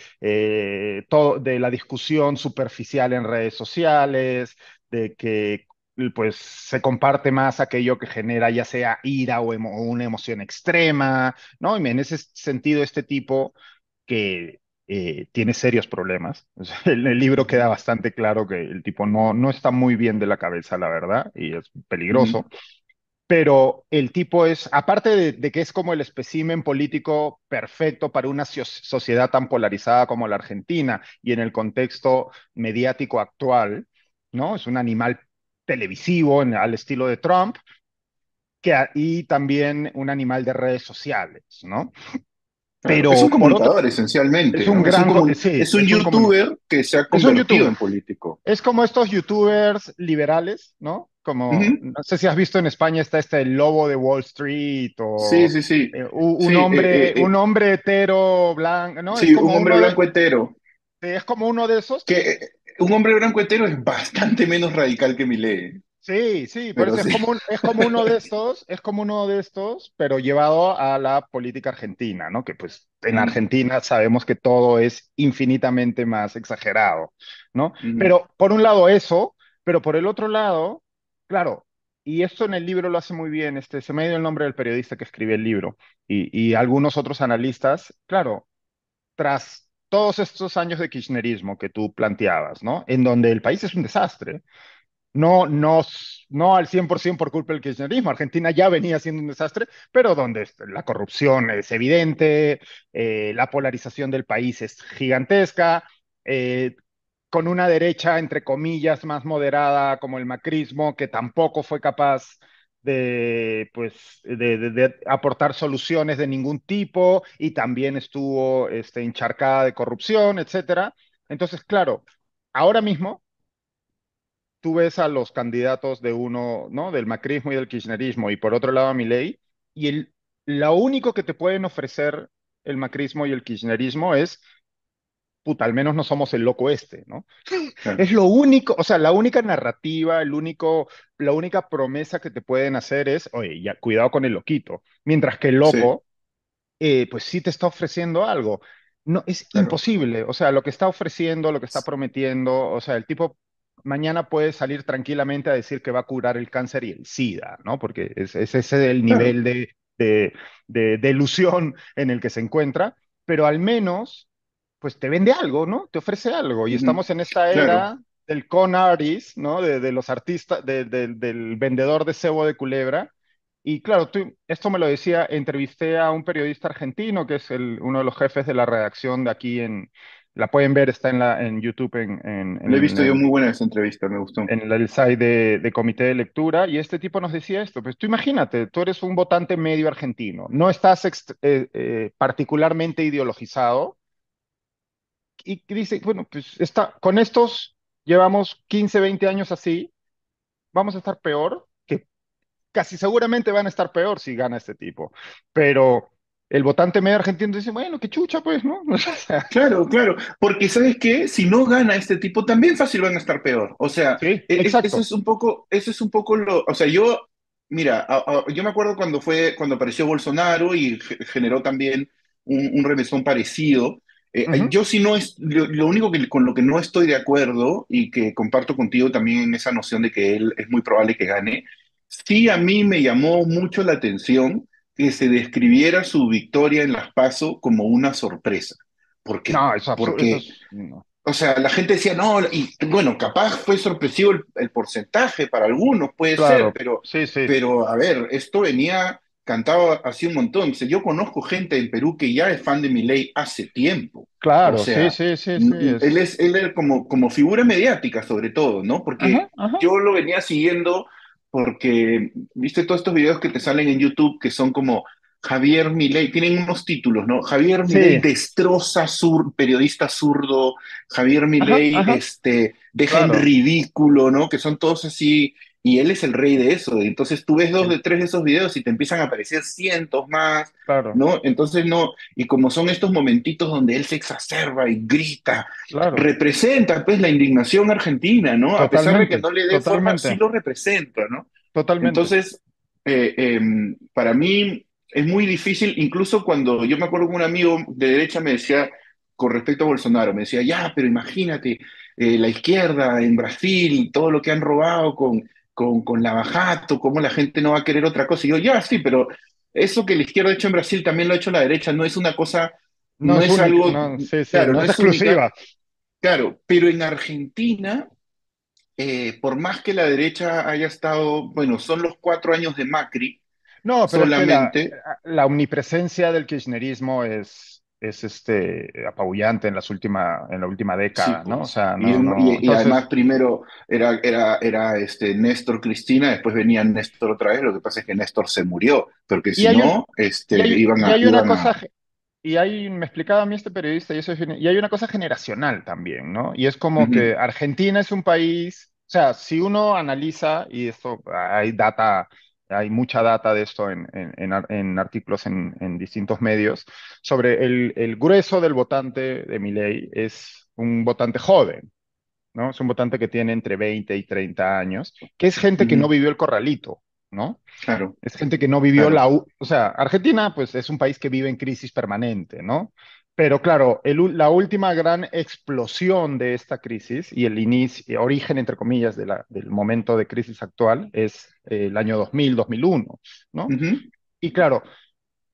la discusión superficial en redes sociales, de que pues se comparte más aquello que genera ya sea ira o una emoción extrema, ¿no? Y en ese sentido, este tipo que tiene serios problemas. O sea, el libro queda Ujú, bastante claro que el tipo no está muy bien de la cabeza, la verdad, y es ujú. peligroso. Pero el tipo es, aparte de que es como el espécimen político perfecto para una sociedad tan polarizada como la Argentina y en el contexto mediático actual, ¿no? Es un animal televisivo al estilo de Trump, y también un animal de redes sociales, ¿no? Claro, es un Pero por otro, comunicador es esencialmente, un ¿no? gran, sí, Es un es un comunicador. youtuber que se ha Es un convertido youtuber. en político. Es como estos youtubers liberales, ¿no? Como, Ujú. no sé si has visto en España está este el Lobo de Wall Street Sí, o sí, sí. un Sí, hombre hetero blanco, ¿no? sí, un hombre blanco hetero. Es como uno de esos. Que un hombre blanco hetero es bastante menos radical que Milei, Sí, sí, por pero eso sí. es como uno de estos, es como uno de estos, pero llevado a la política argentina, ¿no? Que pues en Mm, Argentina sabemos que todo es infinitamente más exagerado, ¿no? ujú. Pero por un lado eso, pero por el otro lado, claro, y esto en el libro lo hace muy bien, se me ha ido el nombre del periodista que escribe el libro y algunos otros analistas, claro, tras todos estos años de kirchnerismo que tú planteabas, ¿no? En donde el país es un desastre. No al 100% por culpa del kirchnerismo. Argentina ya venía siendo un desastre, pero donde la corrupción es evidente, la polarización del país es gigantesca, eh, con una derecha, entre comillas, más moderada como el macrismo, que tampoco fue capaz pues, de aportar soluciones de ningún tipo y también estuvo encharcada de corrupción, etcétera. Entonces, claro, ahora mismo tú ves a los candidatos de uno, ¿no? Del macrismo y del kirchnerismo, y por otro lado a Milei, y lo único que te pueden ofrecer el macrismo y el kirchnerismo es, puta, al menos no somos el loco ¿no? Claro. Es lo único, o sea, la única narrativa, la única promesa que te pueden hacer es, oye, ya, cuidado con el loquito. Mientras que el Sí, loco, pues sí te está ofreciendo algo. No, es claro. imposible. O sea, lo que está ofreciendo, lo que está prometiendo, o sea, el tipo mañana puede salir tranquilamente a decir que va a curar el cáncer y el SIDA, ¿no? Porque ese es el Claro. nivel de ilusión en el que se encuentra, pero al menos, pues te vende algo, ¿no? Te ofrece algo. Y Ujú. estamos en esta Claro. era del con artist, ¿no? De los artistas, del vendedor de cebo de culebra y claro, esto me lo decía, entrevisté a un periodista argentino que es uno de los jefes de la redacción de aquí la pueden ver, está en YouTube Le he visto yo muy buena esa entrevista, me gustó. en el site de Comité de Lectura y este tipo nos decía esto, pues tú imagínate, tú eres un votante medio argentino, no estás particularmente ideologizado y dice, bueno, pues con estos llevamos 15, 20 años así, vamos a estar peor que casi seguramente van a estar peor si gana este tipo. Pero el votante medio argentino dice, bueno, qué chucha, pues, ¿no? O sea, Claro, claro, porque ¿sabes qué? Si no gana este tipo, también fácil van a estar peor. O sea, sí, eso exacto. es un poco, eso es un poco o sea, yo, mira, yo me acuerdo cuando apareció Bolsonaro y generó también un remesón parecido. Ujú. Yo sí no es, lo único que con lo que no estoy de acuerdo y que comparto contigo también en esa noción de que él es muy probable que gane, sí a mí me llamó mucho la atención que se describiera su victoria en las PASO como una sorpresa. ¿Por qué? No, eso es absurdo, eso Porque, es... no. o sea, la gente decía, no, y bueno, capaz fue sorpresivo el porcentaje para algunos, puede ser, Claro, sí, sí, pero a ver, esto venía cantado así un montón. O sea, yo conozco gente en Perú que ya es fan de Milei hace tiempo. O claro, sí, sea, sí, sí, sí, él es como figura mediática sobre todo, ¿no? Ajá, Porque ajá. yo lo venía siguiendo porque, viste todos estos videos que te salen en YouTube que son como Javier Milei, tienen unos títulos, ¿no? Javier Milei Sí, destroza periodista zurdo, Javier ajá, Milei ajá, deja en claro, ridículo, ¿no? Que son todos así, y él es el rey de eso. Entonces tú ves dos sí, de tres de esos videos y te empiezan a aparecer cientos más, claro, ¿no? Entonces no, y como son estos momentitos donde él se exacerba y grita, claro, representa pues la indignación argentina, ¿no? A pesar de que totalmente, no le dé forma, sí totalmente, lo representa, ¿no? totalmente. Entonces, para mí es muy difícil, incluso cuando yo me acuerdo que un amigo de derecha me decía, con respecto a Bolsonaro, me decía, ya, pero imagínate, la izquierda en Brasil, todo lo que han robado con Lava Jato, cómo la gente no va a querer otra cosa. Y yo, ya, sí, pero eso que la izquierda ha hecho en Brasil también lo ha hecho la derecha, no es una cosa No no es es única, algo, no, sí, sí, claro, no no es es única, exclusiva. claro, pero en Argentina, por más que la derecha haya estado, bueno, son los 4 años de Macri No, pero es que solamente, la omnipresencia del kirchnerismo es apabullante en la última sí, década, ¿no? O pues. sea, Y, no, no. y además Entonces, primero era Néstor Cristina, después venía Néstor otra vez, lo que pasa es que Néstor se murió, porque y si hay un, no, y hay una iban cosa, a, me explicaba a mí este periodista, y hay una cosa generacional también, ¿no? Y es como ujú, que Argentina es un país, o sea, si uno analiza, y esto hay data, hay mucha data de esto en artículos en distintos medios, sobre el grueso del votante de Milei es un votante joven, ¿no? Es un votante que tiene entre 20 y 30 años, que es gente que no ujú, vivió el corralito, ¿no? claro, Es gente que no vivió claro, o sea, Argentina pues es un país que vive en crisis permanente, ¿no? Pero claro, la última gran explosión de esta crisis y el inicio, origen, entre comillas, del momento de crisis actual es el año 2000, 2001, ¿no? ujú, Y claro,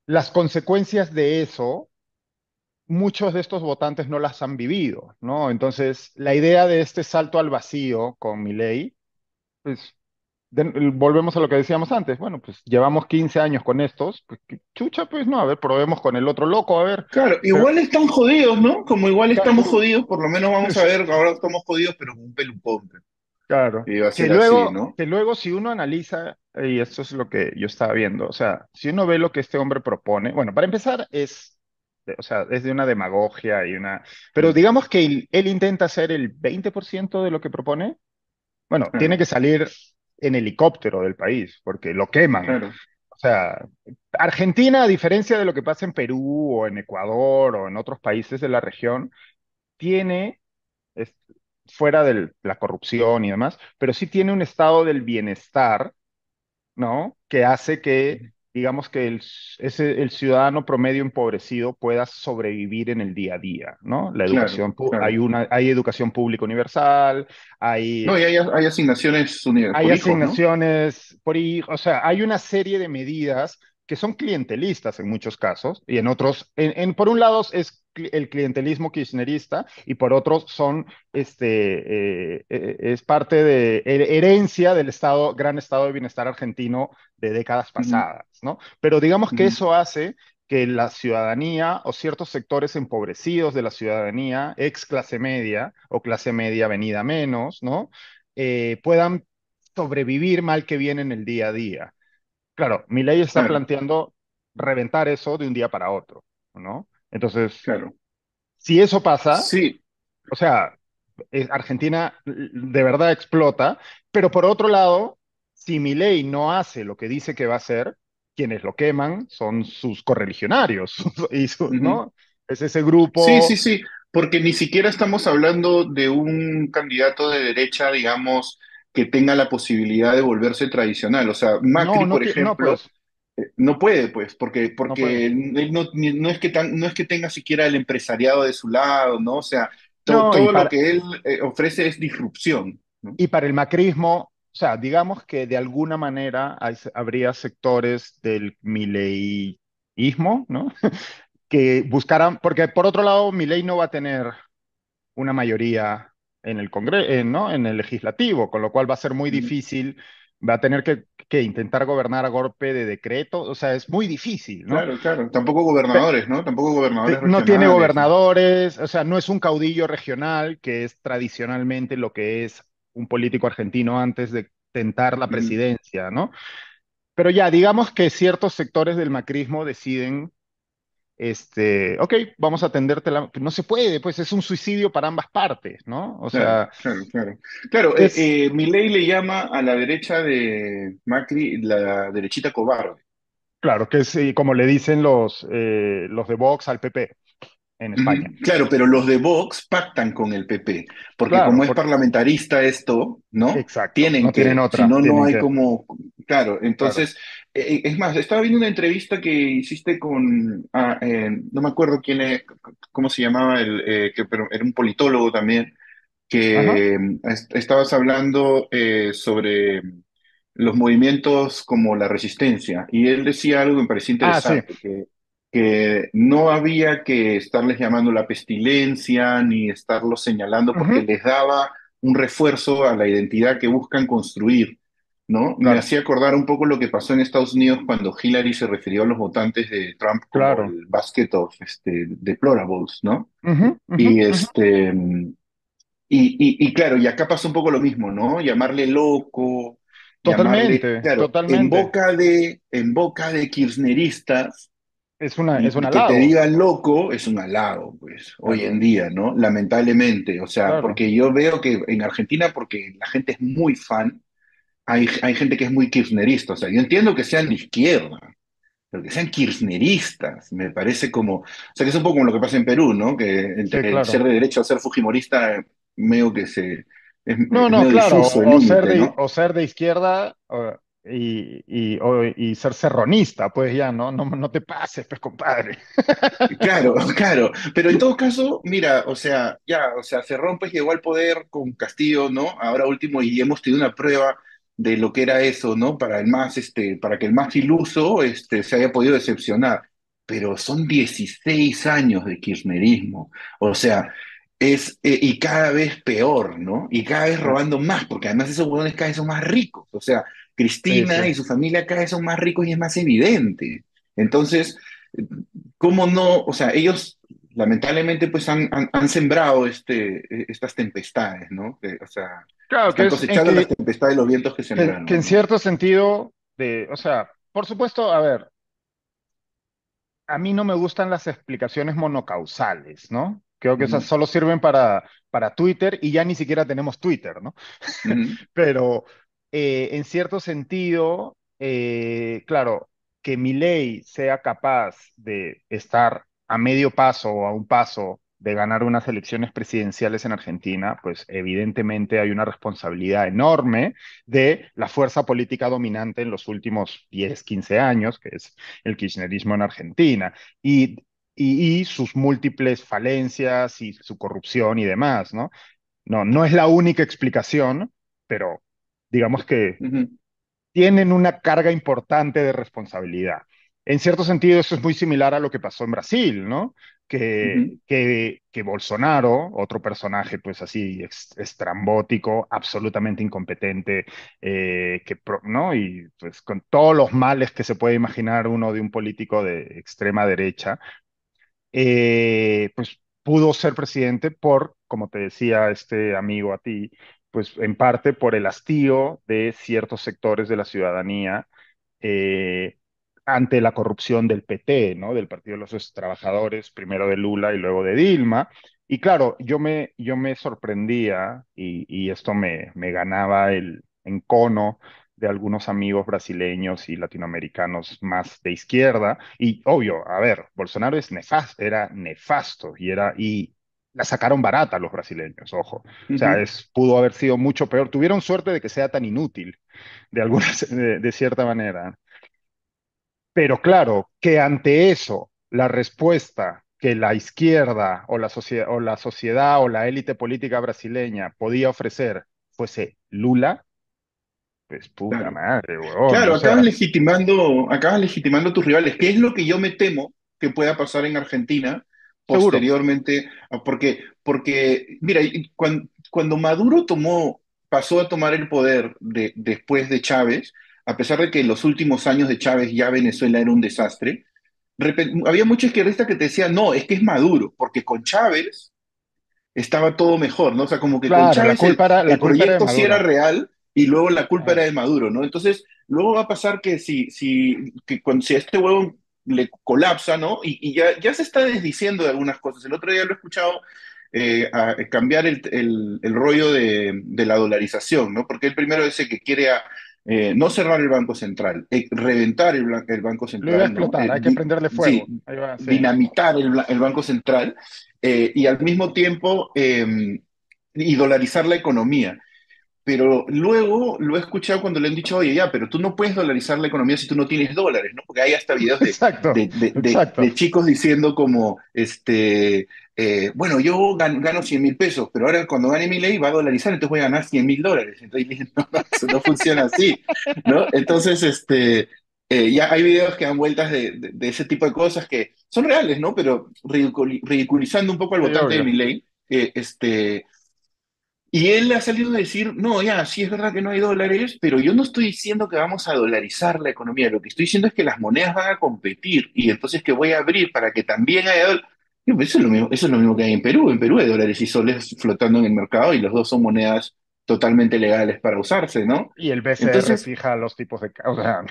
las consecuencias de eso, muchos de estos votantes no las han vivido, ¿no? Entonces, la idea de este salto al vacío con Milei, pues volvemos a lo que decíamos antes. Bueno, pues llevamos 15 años con estos. Pues chucha, pues no, a ver, probemos con el otro loco, a ver. claro, Pero, igual están jodidos, ¿no? Como igual estamos claro, jodidos, por lo menos vamos a ver, ahora estamos jodidos, pero con un pelucón, claro. y va a ser así, ¿no? Que luego si uno analiza, y esto es lo que yo estaba viendo, o sea, si uno ve lo que este hombre propone, bueno, para empezar o sea, es de una demagogia y una, pero Mm, digamos que él intenta hacer el 20% de lo que propone. Bueno, tiene claro, que salir en helicóptero del país, porque lo queman. claro, O sea, Argentina, a diferencia de lo que pasa en Perú o en Ecuador o en otros países de la región, tiene, es- fuera de la corrupción y demás, pero sí tiene un estado del bienestar, ¿no? Que hace que, digamos que el ciudadano promedio empobrecido pueda sobrevivir en el día a día, ¿no? La claro, educación, claro. hay educación pública universal, hay No, y hay asignaciones hay por hijos, ¿no? asignaciones por hijo, o sea, hay una serie de medidas que son clientelistas en muchos casos y en otros, por un lado es el clientelismo kirchnerista y por otros son, es parte de herencia del estado, gran estado de bienestar argentino de décadas Ujú, pasadas, ¿no? Pero digamos que ujú, eso hace que la ciudadanía o ciertos sectores empobrecidos de la ciudadanía, ex clase media o clase media venida menos, ¿no? Puedan sobrevivir mal que bien en el día a día. Claro, mi ley está claro, planteando reventar eso de un día para otro, ¿no? Entonces, claro. si eso pasa, Sí, o sea, Argentina de verdad explota, pero por otro lado, si mi ley no hace lo que dice que va a hacer, quienes lo queman son sus correligionarios, ujú. ¿no? Es ese Sí, sí, grupo, sí, porque ni siquiera estamos hablando de un candidato de derecha, digamos, que tenga la posibilidad de volverse tradicional. O sea, no, Macri, no, por no, ejemplo, pues, no puede, pues, no puede. porque él no es que no es que tenga siquiera el empresariado de su lado, ¿no? O sea, No, todo lo que él ofrece es disrupción, ¿no? y para el macrismo, o sea, digamos que de alguna manera habría sectores del mileísmo, ¿no? Que buscaran, porque por otro lado, Milei no va a tener una mayoría en el Congreso, ¿no? En el legislativo, con lo cual va a ser muy Ujú. difícil, va a tener que intentar gobernar a golpe de decreto, o sea, es muy difícil, ¿no? Claro, claro. Tampoco gobernadores, ¿no? Tampoco gobernadores No tiene regionales, ¿no? gobernadores, o sea, no es un caudillo regional, que es tradicionalmente lo que es un político argentino antes de tentar la Ujú. presidencia, ¿no? Pero ya, digamos que ciertos sectores del macrismo deciden, ok, vamos a atenderte no se puede, pues es un suicidio para ambas partes, ¿no? O Claro, sea, claro, claro. Claro, es, Milei le llama a la derecha de Macri la derechita cobarde. claro, que es como le dicen los de Vox al PP en España. Ujú. Claro, pero los de Vox pactan con el PP, porque Claro, como es parlamentarista esto, ¿no? exacto, Tienen no tienen que, si otra, no, no tienen hay que, como, claro, claro. entonces, es más, estaba viendo una entrevista que hiciste con, no me acuerdo quién es, cómo se llamaba, pero era un politólogo también, Ajá. que estabas hablando sobre los movimientos como la resistencia, y él decía algo que me parecía Ah, sí. interesante, que no había que estarles llamando la pestilencia ni estarlos señalando porque Ujú, les daba un refuerzo a la identidad que buscan construir, ¿no? Me claro, hacía acordar un poco lo que pasó en Estados Unidos cuando Hillary se refirió a los votantes de Trump como claro. el basket of deplorables, ¿no? Ujú, ujú, Y ujú. y claro, y acá pasa un poco lo mismo, ¿no? Llamarle loco, llamarle, Totalmente, claro, totalmente. en boca de kirchneristas, Es un que te halago, digan loco es un halago, pues, hoy claro, en día, ¿no? Lamentablemente, o sea, claro. porque yo veo que en Argentina, porque la gente es muy fan, hay gente que es muy kirchnerista, o sea, yo entiendo que sean de izquierda, pero que sean kirchneristas, me parece como, o sea, que es un poco como lo que pasa en Perú, ¿no? Que Sí, entre el ser claro. de derecha o ser fujimorista, medio que No, es no, medio claro, difuso el límite, ¿no? o ser de izquierda y ser serronista, pues ya, ¿no? No, no te pases, pues, compadre. Claro, claro, pero en todo caso, mira, o sea, ya, o sea, Cerrón pues llegó al poder con Castillo, ¿no? Ahora último, y hemos tenido una prueba de lo que era eso, ¿no? Para el más, para que el más iluso, se haya podido decepcionar. Pero son 16 años de kirchnerismo, o sea, y cada vez peor, ¿no? Y cada vez Ah, robando más, porque además esos huevones cada vez son más ricos, o sea, sí, sí. Cristina y su familia cada vez son más ricos y es más evidente. Entonces, ¿cómo no? O sea, ellos lamentablemente pues han sembrado estas tempestades, ¿no? O sea, Claro, que están es en cosechando las tempestades de los vientos que que en sembraron, ¿no? cierto sentido, o sea, por supuesto, a ver, a mí no me gustan las explicaciones monocausales, ¿no? Creo que esas Ujú, solo sirven para Twitter y ya ni siquiera tenemos Twitter, ¿no? ujú, Pero en cierto sentido, claro, que Milei sea capaz de estar a medio paso o a un paso de ganar unas elecciones presidenciales en Argentina, pues evidentemente hay una responsabilidad enorme de la fuerza política dominante en los últimos 10, 15 años, que es el kirchnerismo en Argentina, y, y sus múltiples falencias y su corrupción y demás, ¿no? No, no es la única explicación, pero digamos que ujú, tienen una carga importante de responsabilidad. En cierto sentido, eso es muy similar a lo que pasó en Brasil, ¿no? ujú. Que Bolsonaro, otro personaje pues así estrambótico, absolutamente incompetente, ¿no? Y pues con todos los males que se puede imaginar uno de un político de extrema derecha, pues pudo ser presidente por, como te decía este amigo a ti, pues en parte por el hastío de ciertos sectores de la ciudadanía eh, ante la corrupción del PT, ¿no? Del Partido de los Trabajadores, primero de Lula y luego de Dilma. Y claro, yo me sorprendía y esto me ganaba el encono de algunos amigos brasileños y latinoamericanos más de izquierda. Y obvio, a ver, Bolsonaro es nefasto, era nefasto y la sacaron barata los brasileños, ojo. O sea, Ujú. pudo haber sido mucho peor. Tuvieron suerte de que sea tan inútil, de alguna, de cierta manera. Pero claro, que ante eso, la respuesta que la izquierda o la sociedad o la élite política brasileña podía ofrecer fuese Lula, pues puta Claro. madre, huevón. O Claro, sea, acabas legitimando a tus rivales, que es lo que yo me temo que pueda pasar en Argentina seguro. posteriormente, porque mira, cuando Maduro pasó a tomar el poder después de Chávez, a pesar de que en los últimos años de Chávez ya Venezuela era un desastre, había muchos izquierdistas que te decían, no, es que es Maduro, porque con Chávez estaba todo mejor, ¿no? O sea, como que con Claro, Chávez la el culpa era de proyecto sí era Maduro. real y luego la culpa era Claro. de Maduro, ¿no? Entonces, luego va a pasar que si a este huevo le colapsa, ¿no? Y ya se está desdiciendo de algunas cosas. El otro día lo he escuchado cambiar el rollo de la dolarización, ¿no? Porque él primero dice que quiere no cerrar el Banco Central, reventar el Banco Lo iba a Central, ¿no? explotar, hay que prenderle Sí, fuego. Ahí va, sí. dinamitar el Banco Central y al mismo tiempo y dolarizar la economía. Pero luego lo he escuchado cuando le han dicho, oye, ya, pero tú no puedes dolarizar la economía si tú no tienes dólares, ¿no? Porque hay hasta videos Exacto, exacto. de chicos diciendo como, bueno, yo gano 100.000 pesos, pero ahora cuando gane mi ley va a dolarizar, entonces voy a ganar 100.000 dólares. Entonces dije, no, no, eso no funciona así, ¿no? Entonces, Ya hay videos que dan vueltas de ese tipo de cosas que son reales, ¿no? Pero ridiculizando un poco al Sí, votante de obvio. Milei. Y él ha salido a decir, no, ya, sí es verdad que no hay dólares, pero yo no estoy diciendo que vamos a dolarizar la economía, lo que estoy diciendo es que las monedas van a competir y entonces que voy a abrir para que también haya dólares. Eso es lo mismo que hay en Perú. En Perú hay dólares y soles flotando en el mercado y los dos son monedas totalmente legales para usarse, ¿no? Y el BCR Entonces, fija los tipos de... O sea,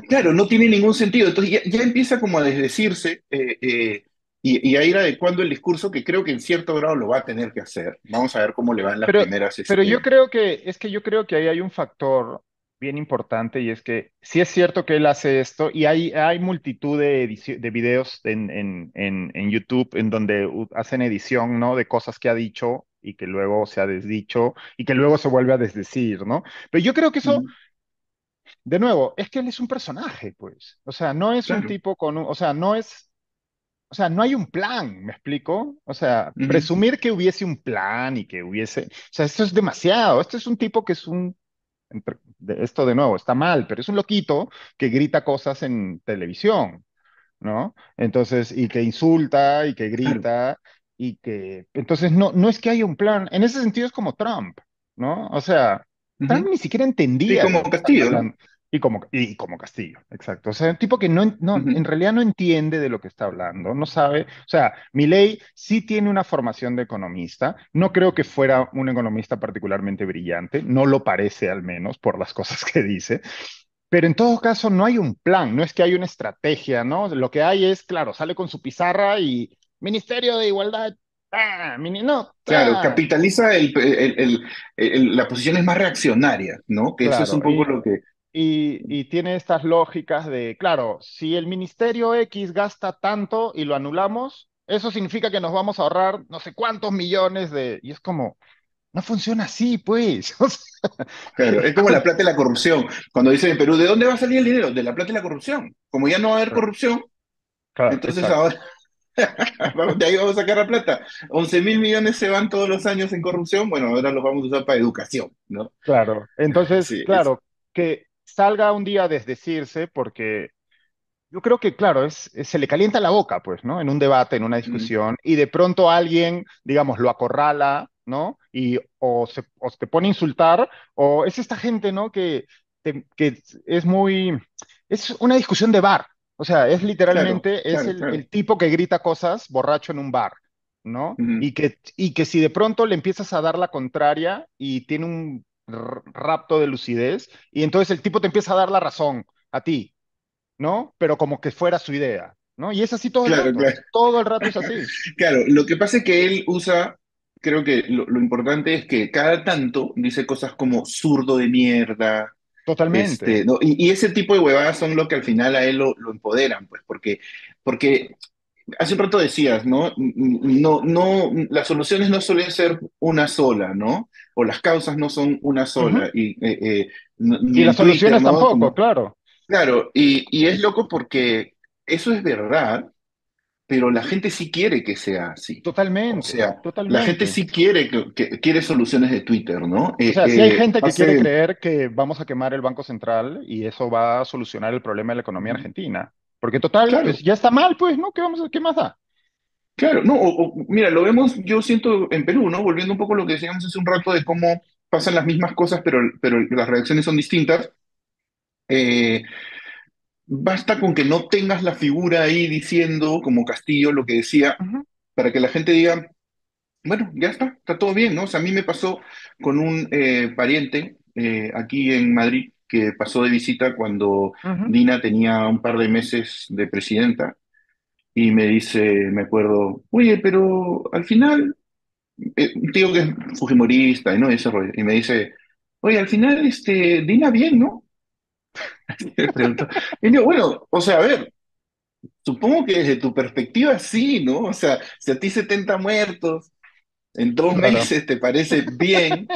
claro, no tiene ningún sentido. Entonces ya empieza como a desdecirse y a ir adecuando el discurso que creo que en cierto grado lo va a tener que hacer. Vamos a ver cómo le van las pero, primeras, pero yo creo que, es que yo creo que ahí hay un factor bien importante y es que sí es cierto que él hace esto y hay multitud de videos en YouTube en donde hacen edición, ¿no? De cosas que ha dicho y que luego se ha desdicho y que luego se vuelve a desdecir, ¿no? Pero yo creo que eso, Ujú. de nuevo, es que él es un personaje, pues. O sea, no es un Claro. tipo con un, o sea, no es, o sea, no hay un plan, ¿me explico? O sea, Ujú. presumir que hubiese un plan y que hubiese, o sea, esto es demasiado. Este es un tipo que es esto de nuevo está mal, pero es un loquito que grita cosas en televisión, ¿no? Entonces, y que insulta y que Claro. grita y que, entonces no es que haya un plan. En ese sentido es como Trump, ¿no? O sea, Trump Ujú. ni siquiera Sí, entendía de como lo que estaba Castillo, ¿no? hablando. Y como Castillo, exacto. O sea, un tipo que en Ujú. realidad no entiende de lo que está hablando, no sabe. O sea, Milei sí tiene una formación de economista. No creo que fuera un economista particularmente brillante, no lo parece al menos por las cosas que dice. Pero en todo caso no hay un plan, no es que hay una estrategia, ¿no? Lo que hay es, claro, sale con su pizarra y Ministerio de Igualdad, no, Claro, capitaliza las posiciones más reaccionarias, ¿no? Que eso es un claro, poco lo que... y tiene estas lógicas de, claro, si el Ministerio X gasta tanto y lo anulamos, eso significa que nos vamos a ahorrar no sé cuántos millones de... Y es como, no funciona así, pues. O sea, Claro, es como la plata y la corrupción. Cuando dicen en Perú, ¿de dónde va a salir el dinero? De la plata y la corrupción. Como ya no va a haber corrupción, claro, entonces exacto. ahora de ahí vamos a sacar la plata. 11.000 millones se van todos los años en corrupción, bueno, ahora los vamos a usar para educación, ¿no? Claro, entonces, Sí, claro, que salga un día a desdecirse porque yo creo que, claro, se le calienta la boca, pues, ¿no? En un debate, en una mm, discusión, y de pronto alguien, digamos, lo acorrala, ¿no? Y o te pone a insultar, o es esta gente, ¿no? Que es muy, es una discusión de bar, o sea, es claro, literalmente, es claro, el claro. tipo que grita cosas borracho en un bar, ¿no? Ujú. Y que si de pronto le empiezas a dar la contraria y tiene un rapto de lucidez, y entonces el tipo te empieza a dar la razón a ti, ¿no? Pero como que fuera su idea, ¿no? Y es así Claro, claro. todo el rato es así, Claro, lo que pasa es que él usa, creo que lo importante es que cada tanto dice cosas como zurdo de mierda, totalmente. ¿no? Y ese tipo de huevadas son lo que al final a él lo empoderan, pues, porque hace un rato decías, ¿no? No, no, las soluciones no suelen ser una sola, ¿no? O las causas no son una Ujú. sola, Y ni las en Twitter, soluciones ¿no? tampoco, Como, claro, claro, y es loco porque eso es verdad, pero la gente sí quiere que sea así. O totalmente, sea, la gente totalmente. sí quiere que quiere soluciones de Twitter, ¿no? O sea, si hay gente que quiere Hace, creer que vamos a quemar el Banco Central y eso va a solucionar el problema de la economía argentina, porque total, pues claro, ya está mal, pues, ¿no? ¿Qué más da? claro, no, mira, lo vemos, yo siento en Perú, ¿no? Volviendo un poco a lo que decíamos hace un rato de cómo pasan las mismas cosas, pero las reacciones son distintas. Eh, Basta con que no tengas la figura ahí diciendo, como Castillo, lo que decía, Ujú, para que la gente diga, bueno, ya está todo bien, ¿no? O sea, a mí me pasó con un pariente aquí en Madrid que pasó de visita cuando ujú, Dina tenía un par de meses de presidenta y me dice, me acuerdo, oye, pero al final, un tío que es fujimorista y no y ese rollo, y me dice, oye, al final, Dina bien, ¿no? Y le pregunto, y digo, bueno, o sea, a ver, supongo que desde tu perspectiva sí, ¿no? O sea, si a ti 70 muertos en dos claro, meses te parece bien.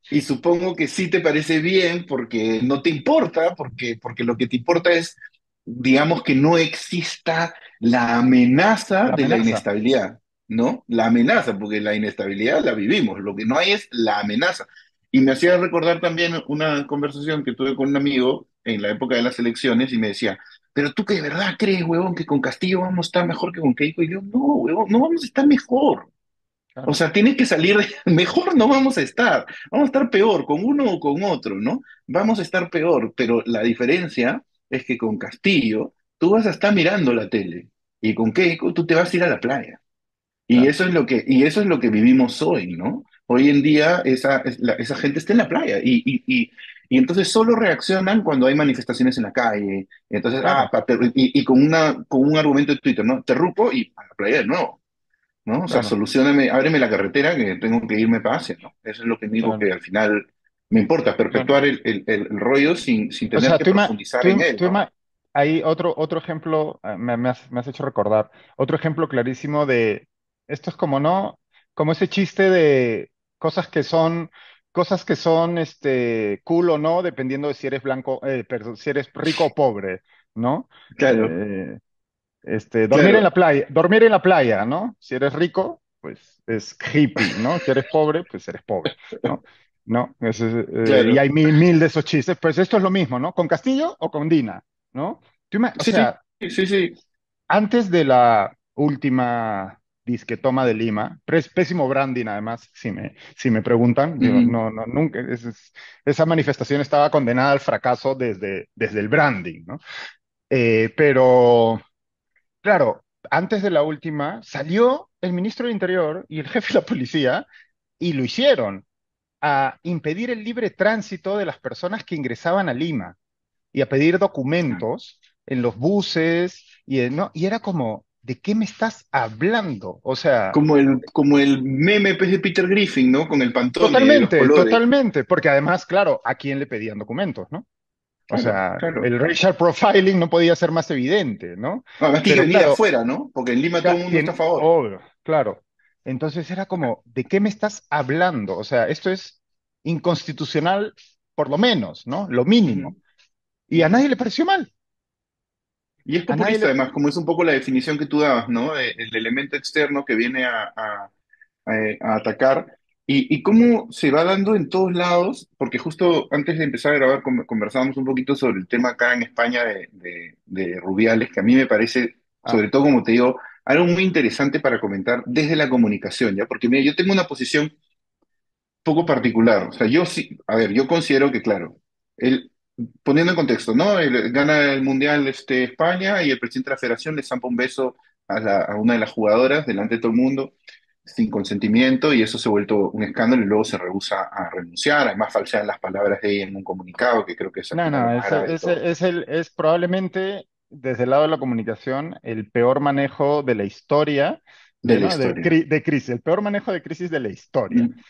Y supongo que sí te parece bien porque no te importa, porque lo que te importa es, digamos, que no exista la amenaza la de la amenaza. inestabilidad, ¿no? La amenaza, porque la inestabilidad la vivimos, lo que no hay es la amenaza. Y me hacía recordar también una conversación que tuve con un amigo en la época de las elecciones y me decía, pero tú que de verdad crees, huevón, que con Castillo vamos a estar mejor que con Keiko. Y yo, no, huevón, no vamos a estar mejor. O claro, sea, tienes que salir mejor no vamos a estar. Vamos a estar peor con uno o con otro, ¿no? Vamos a estar peor, pero la diferencia es que con Castillo tú vas a estar mirando la tele y con Keiko tú te vas a ir a la playa. claro, Y eso es lo que vivimos hoy, ¿no? Hoy en día esa gente está en la playa y entonces solo reaccionan cuando hay manifestaciones en la calle. Entonces, claro, y con un argumento de Twitter, ¿no? Te rupo y a la playa de nuevo, ¿no? O sea, claro, solucioname, ábreme la carretera que tengo que irme para Asia, ¿no? Eso es lo que único claro, que al final me importa, claro. perpetuar el rollo sin O tener sea, que profundizar en él, ¿no? hay otro ejemplo, me has hecho recordar, otro ejemplo clarísimo de, esto es como, ¿no? Como ese chiste de cosas que son, cool o no, dependiendo de si eres blanco, perdón, si eres rico o pobre, ¿no? Claro, Eh, claro, dormir en la playa, ¿no? Si eres rico, pues es hippie, ¿no? Si eres pobre, pues eres pobre, ¿no? ¿No? Y claro. hay mil de esos chistes, pues esto es lo mismo, ¿no? ¿Con Castillo o con Dina? ¿No? O Sí, sí, sea, sí, sí. antes de la última disque toma de Lima, pésimo branding además, si me preguntan, digo, Ujú. no, no, nunca, esa manifestación estaba condenada al fracaso desde el branding, ¿no? Pero claro, antes de la última, salió el ministro del Interior y el jefe de la policía y lo hicieron a impedir el libre tránsito de las personas que ingresaban a Lima y a pedir documentos en los buses ¿no? Y era como, ¿de qué me estás hablando? O sea, Como el meme pues, de Peter Griffin, ¿no? Con el Pantone de los totalmente, colores. totalmente, porque además, claro, ¿a quién le pedían documentos, no? O Claro, sea, claro. el racial profiling no podía ser más evidente, ¿no? No, además tiene que Pero venir de claro, afuera, ¿no? Porque en Lima todo el mundo está a favor. Obvio, claro. Entonces era como, ¿de qué me estás hablando? O sea, esto es inconstitucional por lo menos, ¿no? Lo Ujú, mínimo. Y a ujú. nadie le pareció mal. Y es A nadie populista, le... además, como es un poco la definición que tú dabas, ¿no? El elemento externo que viene a atacar. Y cómo se va dando en todos lados, porque justo antes de empezar a grabar conversábamos un poquito sobre el tema acá en España de Rubiales, que a mí me parece, Ah, sobre todo como te digo, algo muy interesante para comentar desde la comunicación, ¿ya? Porque mira, yo tengo una posición poco particular. O sea, yo sí, a ver, yo considero que, claro, él, poniendo en contexto, ¿no? Gana el Mundial España y el presidente de la federación le zampa un beso a una de las jugadoras delante de todo el mundo sin consentimiento y eso se ha vuelto un escándalo y luego se rehúsa a renunciar. Además, falsean las palabras de ella en un comunicado, que creo que es al no, final lo no, más grave de todo. es probablemente desde el lado de la comunicación el peor manejo de la historia De la ¿no? historia. De crisis, el peor manejo de crisis de la historia. Mm.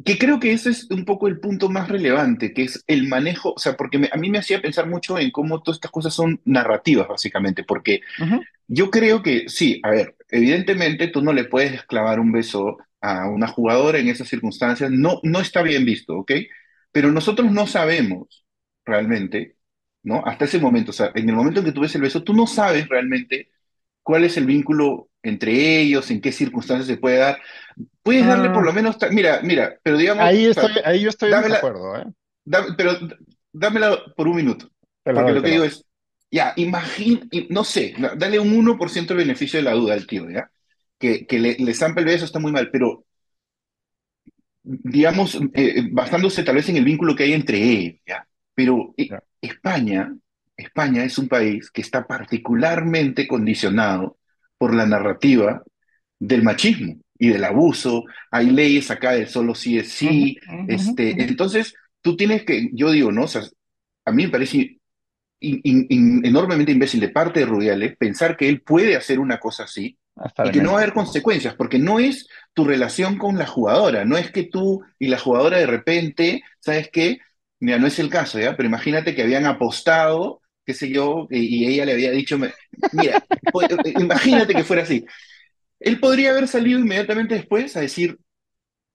Que creo que ese es un poco el punto más relevante, que es el manejo, o sea, porque a mí me hacía pensar mucho en cómo todas estas cosas son narrativas, básicamente, porque Ujú. yo creo que sí, a ver, evidentemente tú no le puedes clavar un beso a una jugadora en esas circunstancias, no, no está bien visto, ¿ok? Pero nosotros no sabemos realmente, ¿no? Hasta ese momento, o sea, en el momento en que tú ves el beso, tú no sabes realmente cuál es el vínculo entre ellos, en qué circunstancias se puede dar. Puedes darle por Ah, lo menos, mira, pero digamos, o sea, ahí yo estoy en dámela, desacuerdo, ¿eh? pero dámela por un minuto, Te la porque doy, lo te que la digo doy. es, ya, imagina, no sé, dale un 1% el beneficio de la duda al tío, ¿ya? Que le zampe el beso está muy mal, pero digamos, basándose tal vez en el vínculo que hay entre ellos, ¿ya? Pero Ya. España es un país que está particularmente condicionado por la narrativa del machismo y del abuso. Hay leyes acá del solo sí es Ujú, sí. ujú, ujú. Entonces, tú tienes que, yo digo, ¿no? O sea, a mí me parece enormemente imbécil de parte de Rubiales pensar que él puede hacer una cosa así Hasta y de que no va a mente, haber sí. consecuencias, porque no es tu relación con la jugadora, no es que tú y la jugadora de repente, ¿sabes qué? Mira, no es el caso, ¿ya? Pero imagínate que habían apostado, qué sé yo, y ella le había dicho, mira, imagínate que fuera así. Él podría haber salido inmediatamente después a decir,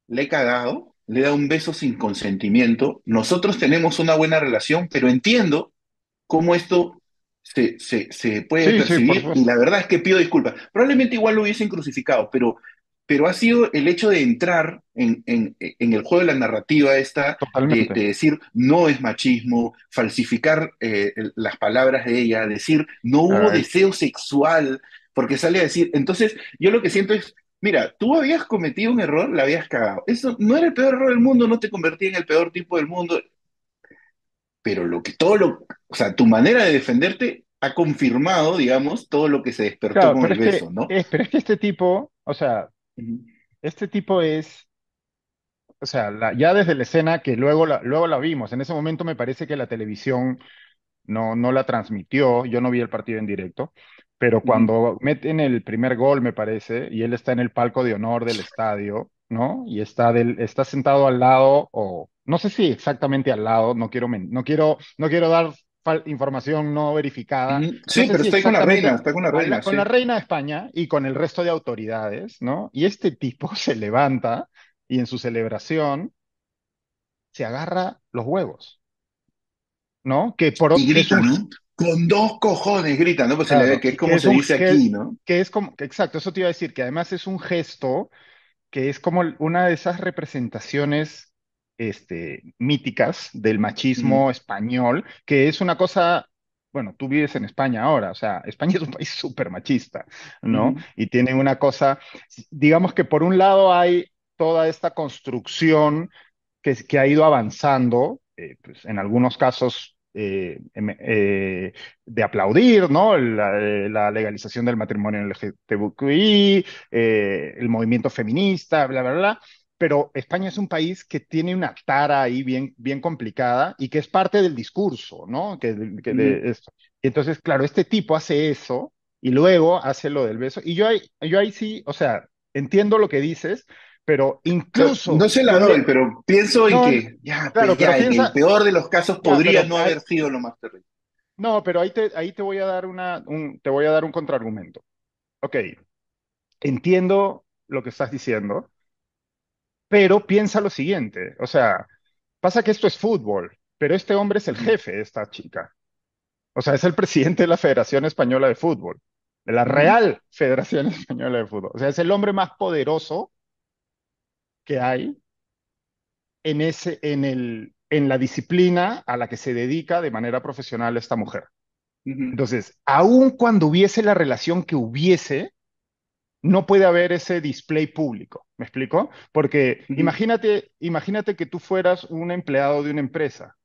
le he cagado, le he dado un beso sin consentimiento, nosotros tenemos una buena relación, pero entiendo cómo esto se puede Sí, sí, por percibir y supuesto. la verdad es que pido disculpas. Probablemente igual lo hubiesen crucificado, pero pero ha sido el hecho de entrar en el juego de la narrativa esta, Totalmente. de decir no es machismo, falsificar las palabras de ella, decir no hubo Ah, deseo sexual, porque sale a decir, entonces yo lo que siento es, mira, tú habías cometido un error, la habías cagado. Eso no era el peor error del mundo, no te convertía en el peor tipo del mundo, pero o sea, tu manera de defenderte ha confirmado, digamos, todo lo que se despertó claro, con el beso, ¿no? pero es que este tipo, o sea, Ujú, este tipo es, o sea, ya desde la escena que luego la vimos, en ese momento me parece que la televisión no la transmitió, yo no vi el partido en directo, pero ujú, cuando meten el primer gol, me parece, y él está en el palco de honor del estadio, ¿no? Y está sentado al lado, o no sé si exactamente al lado, no quiero dar información no verificada, ujú. no Sí, sé pero si exactamente está con la reina, con la sí. reina de España y con el resto de autoridades, ¿no? Y este tipo se levanta y en su celebración se agarra los huevos, ¿no? Y Que es grita, un ¿no? Con dos cojones grita, ¿no? Pues se le ve Claro, que es como se dice aquí, ¿no? que es como, que exacto, eso te iba a decir, que además es un gesto que es como una de esas representaciones, míticas del Ujú, machismo español, que es una cosa, bueno, tú vives en España ahora, o sea, España es un país súper machista, ¿no? ujú, Y tiene una cosa, digamos que por un lado hay toda esta construcción que ha ido avanzando, pues en algunos casos de aplaudir, ¿no? La legalización del matrimonio LGTBQI, el movimiento feminista, bla, bla, bla. Pero España es un país que tiene una tara ahí bien complicada y que es parte del discurso, ¿no? ujú. De esto. Y entonces, claro, este tipo hace eso y luego hace lo del beso. Y yo ahí sí, o sea, entiendo lo que dices, pero O sea, no incluso se si la doy, hubiera, pero pienso en no, que, ya, claro, pues pero ya, en el piensa, peor de los casos ya, podría no haber sido lo más terrible. no, pero ahí te voy a dar te voy a dar un contraargumento. Ok, entiendo lo que estás diciendo, pero piensa lo siguiente, o sea, pasa que esto es fútbol, pero este hombre es el Ujú, jefe de esta chica. O sea, es el presidente de la Federación Española de Fútbol, de la ujú, Real Federación Española de Fútbol. O sea, es el hombre más poderoso que hay en la disciplina a la que se dedica de manera profesional esta mujer. ujú, Entonces, aun cuando hubiese la relación que hubiese, no puede haber ese display público. ¿Me explico? Porque ujú. imagínate que tú fueras un empleado de una empresa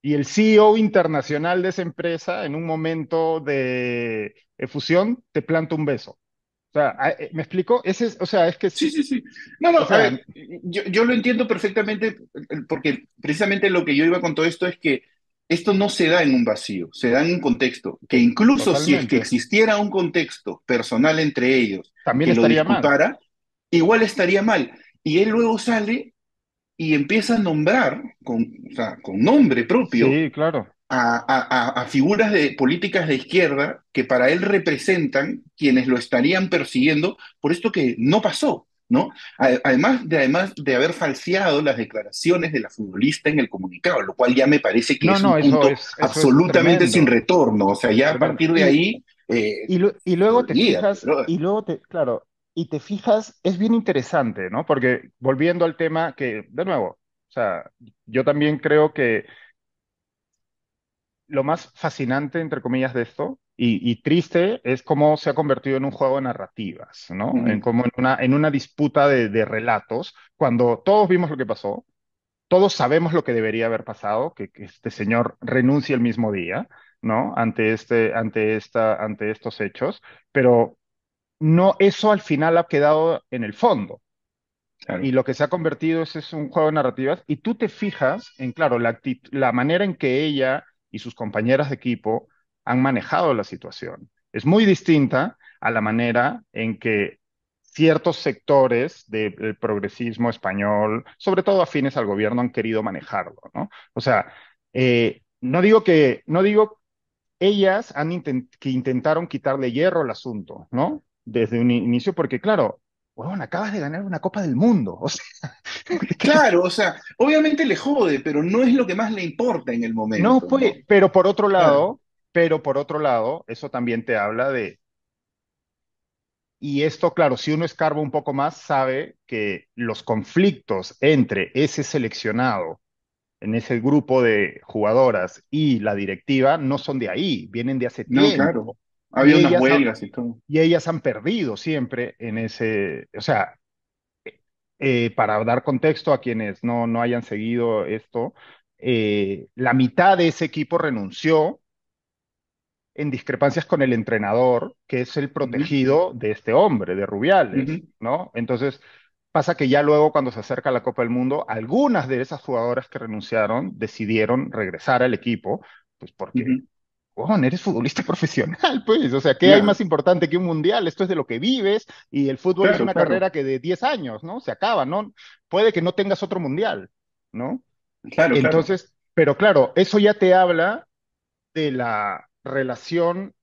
y el CEO internacional de esa empresa en un momento de efusión te planta un beso. O sea, ¿me explico? O sea, Sí, sí, sí. No, no, o a sea, ver, yo lo entiendo perfectamente, porque precisamente lo que yo iba con todo esto es que esto no se da en un vacío, se da en un contexto, que incluso si es que totalmente. existiera un contexto personal entre ellos También que lo estaría mal. disculpara, igual estaría mal. Y él luego sale y empieza a nombrar, o sea, con nombre propio, Sí, claro. a figuras de políticas de izquierda que para él representan quienes lo estarían persiguiendo por esto que no pasó, ¿no? Además de haber falseado las declaraciones de la futbolista en el comunicado, lo cual ya me parece que No, es un no, punto eso es absolutamente sin tremendo, retorno. O sea, ya a tremendo. partir de ahí, Y luego te olvídate, fijas, brother. claro, y te fijas, es bien interesante, ¿no? Porque volviendo al tema que, de nuevo, o sea, yo también creo que lo más fascinante, entre comillas, de esto, y triste, es cómo se ha convertido en un juego de narrativas, ¿no? En Ujú, como en una disputa de relatos, cuando todos vimos lo que pasó, todos sabemos lo que debería haber pasado, que este señor renuncie el mismo día, ¿no? Ante estos hechos, pero no, eso al final ha quedado en el fondo. claro. Y lo que se ha convertido es un juego de narrativas. Y tú te fijas en, claro, la manera en que ella y sus compañeras de equipo han manejado la situación. Es muy distinta a la manera en que ciertos sectores del progresismo español, sobre todo afines al gobierno, han querido manejarlo, ¿no? O sea, no digo ellas que intentaron quitarle hierro al asunto, ¿no? Desde un inicio, porque claro, bueno, acabas de ganar una Copa del Mundo. O sea, Claro, o sea, obviamente le jode, pero no es lo que más le importa en el no momento, ¿no? fue, Claro. pero por otro lado, eso también te habla de, Y esto, claro, si uno escarba un poco más, sabe que los conflictos entre ese seleccionado en ese grupo de jugadoras y la directiva no son de ahí, vienen de hace No, claro. tiempo. Y Había unas huelgas y todo. y ellas han perdido siempre en ese, o sea, para dar contexto a quienes no hayan seguido esto, la mitad de ese equipo renunció en discrepancias con el entrenador, que es el Ujú, protegido de este hombre, de Rubiales, ujú, ¿no? Entonces, pasa que ya luego cuando se acerca la Copa del Mundo, algunas de esas jugadoras que renunciaron decidieron regresar al equipo, pues porque, ujú. bueno, eres futbolista profesional, pues, o sea, ¿qué hay Claro, más importante que un mundial? Esto es de lo que vives y el fútbol es claro, una claro, carrera que de 10 años, ¿no? Se acaba, ¿no? Puede que no tengas otro mundial, ¿no? claro, claro. Entonces, pero claro, eso ya te habla de la relación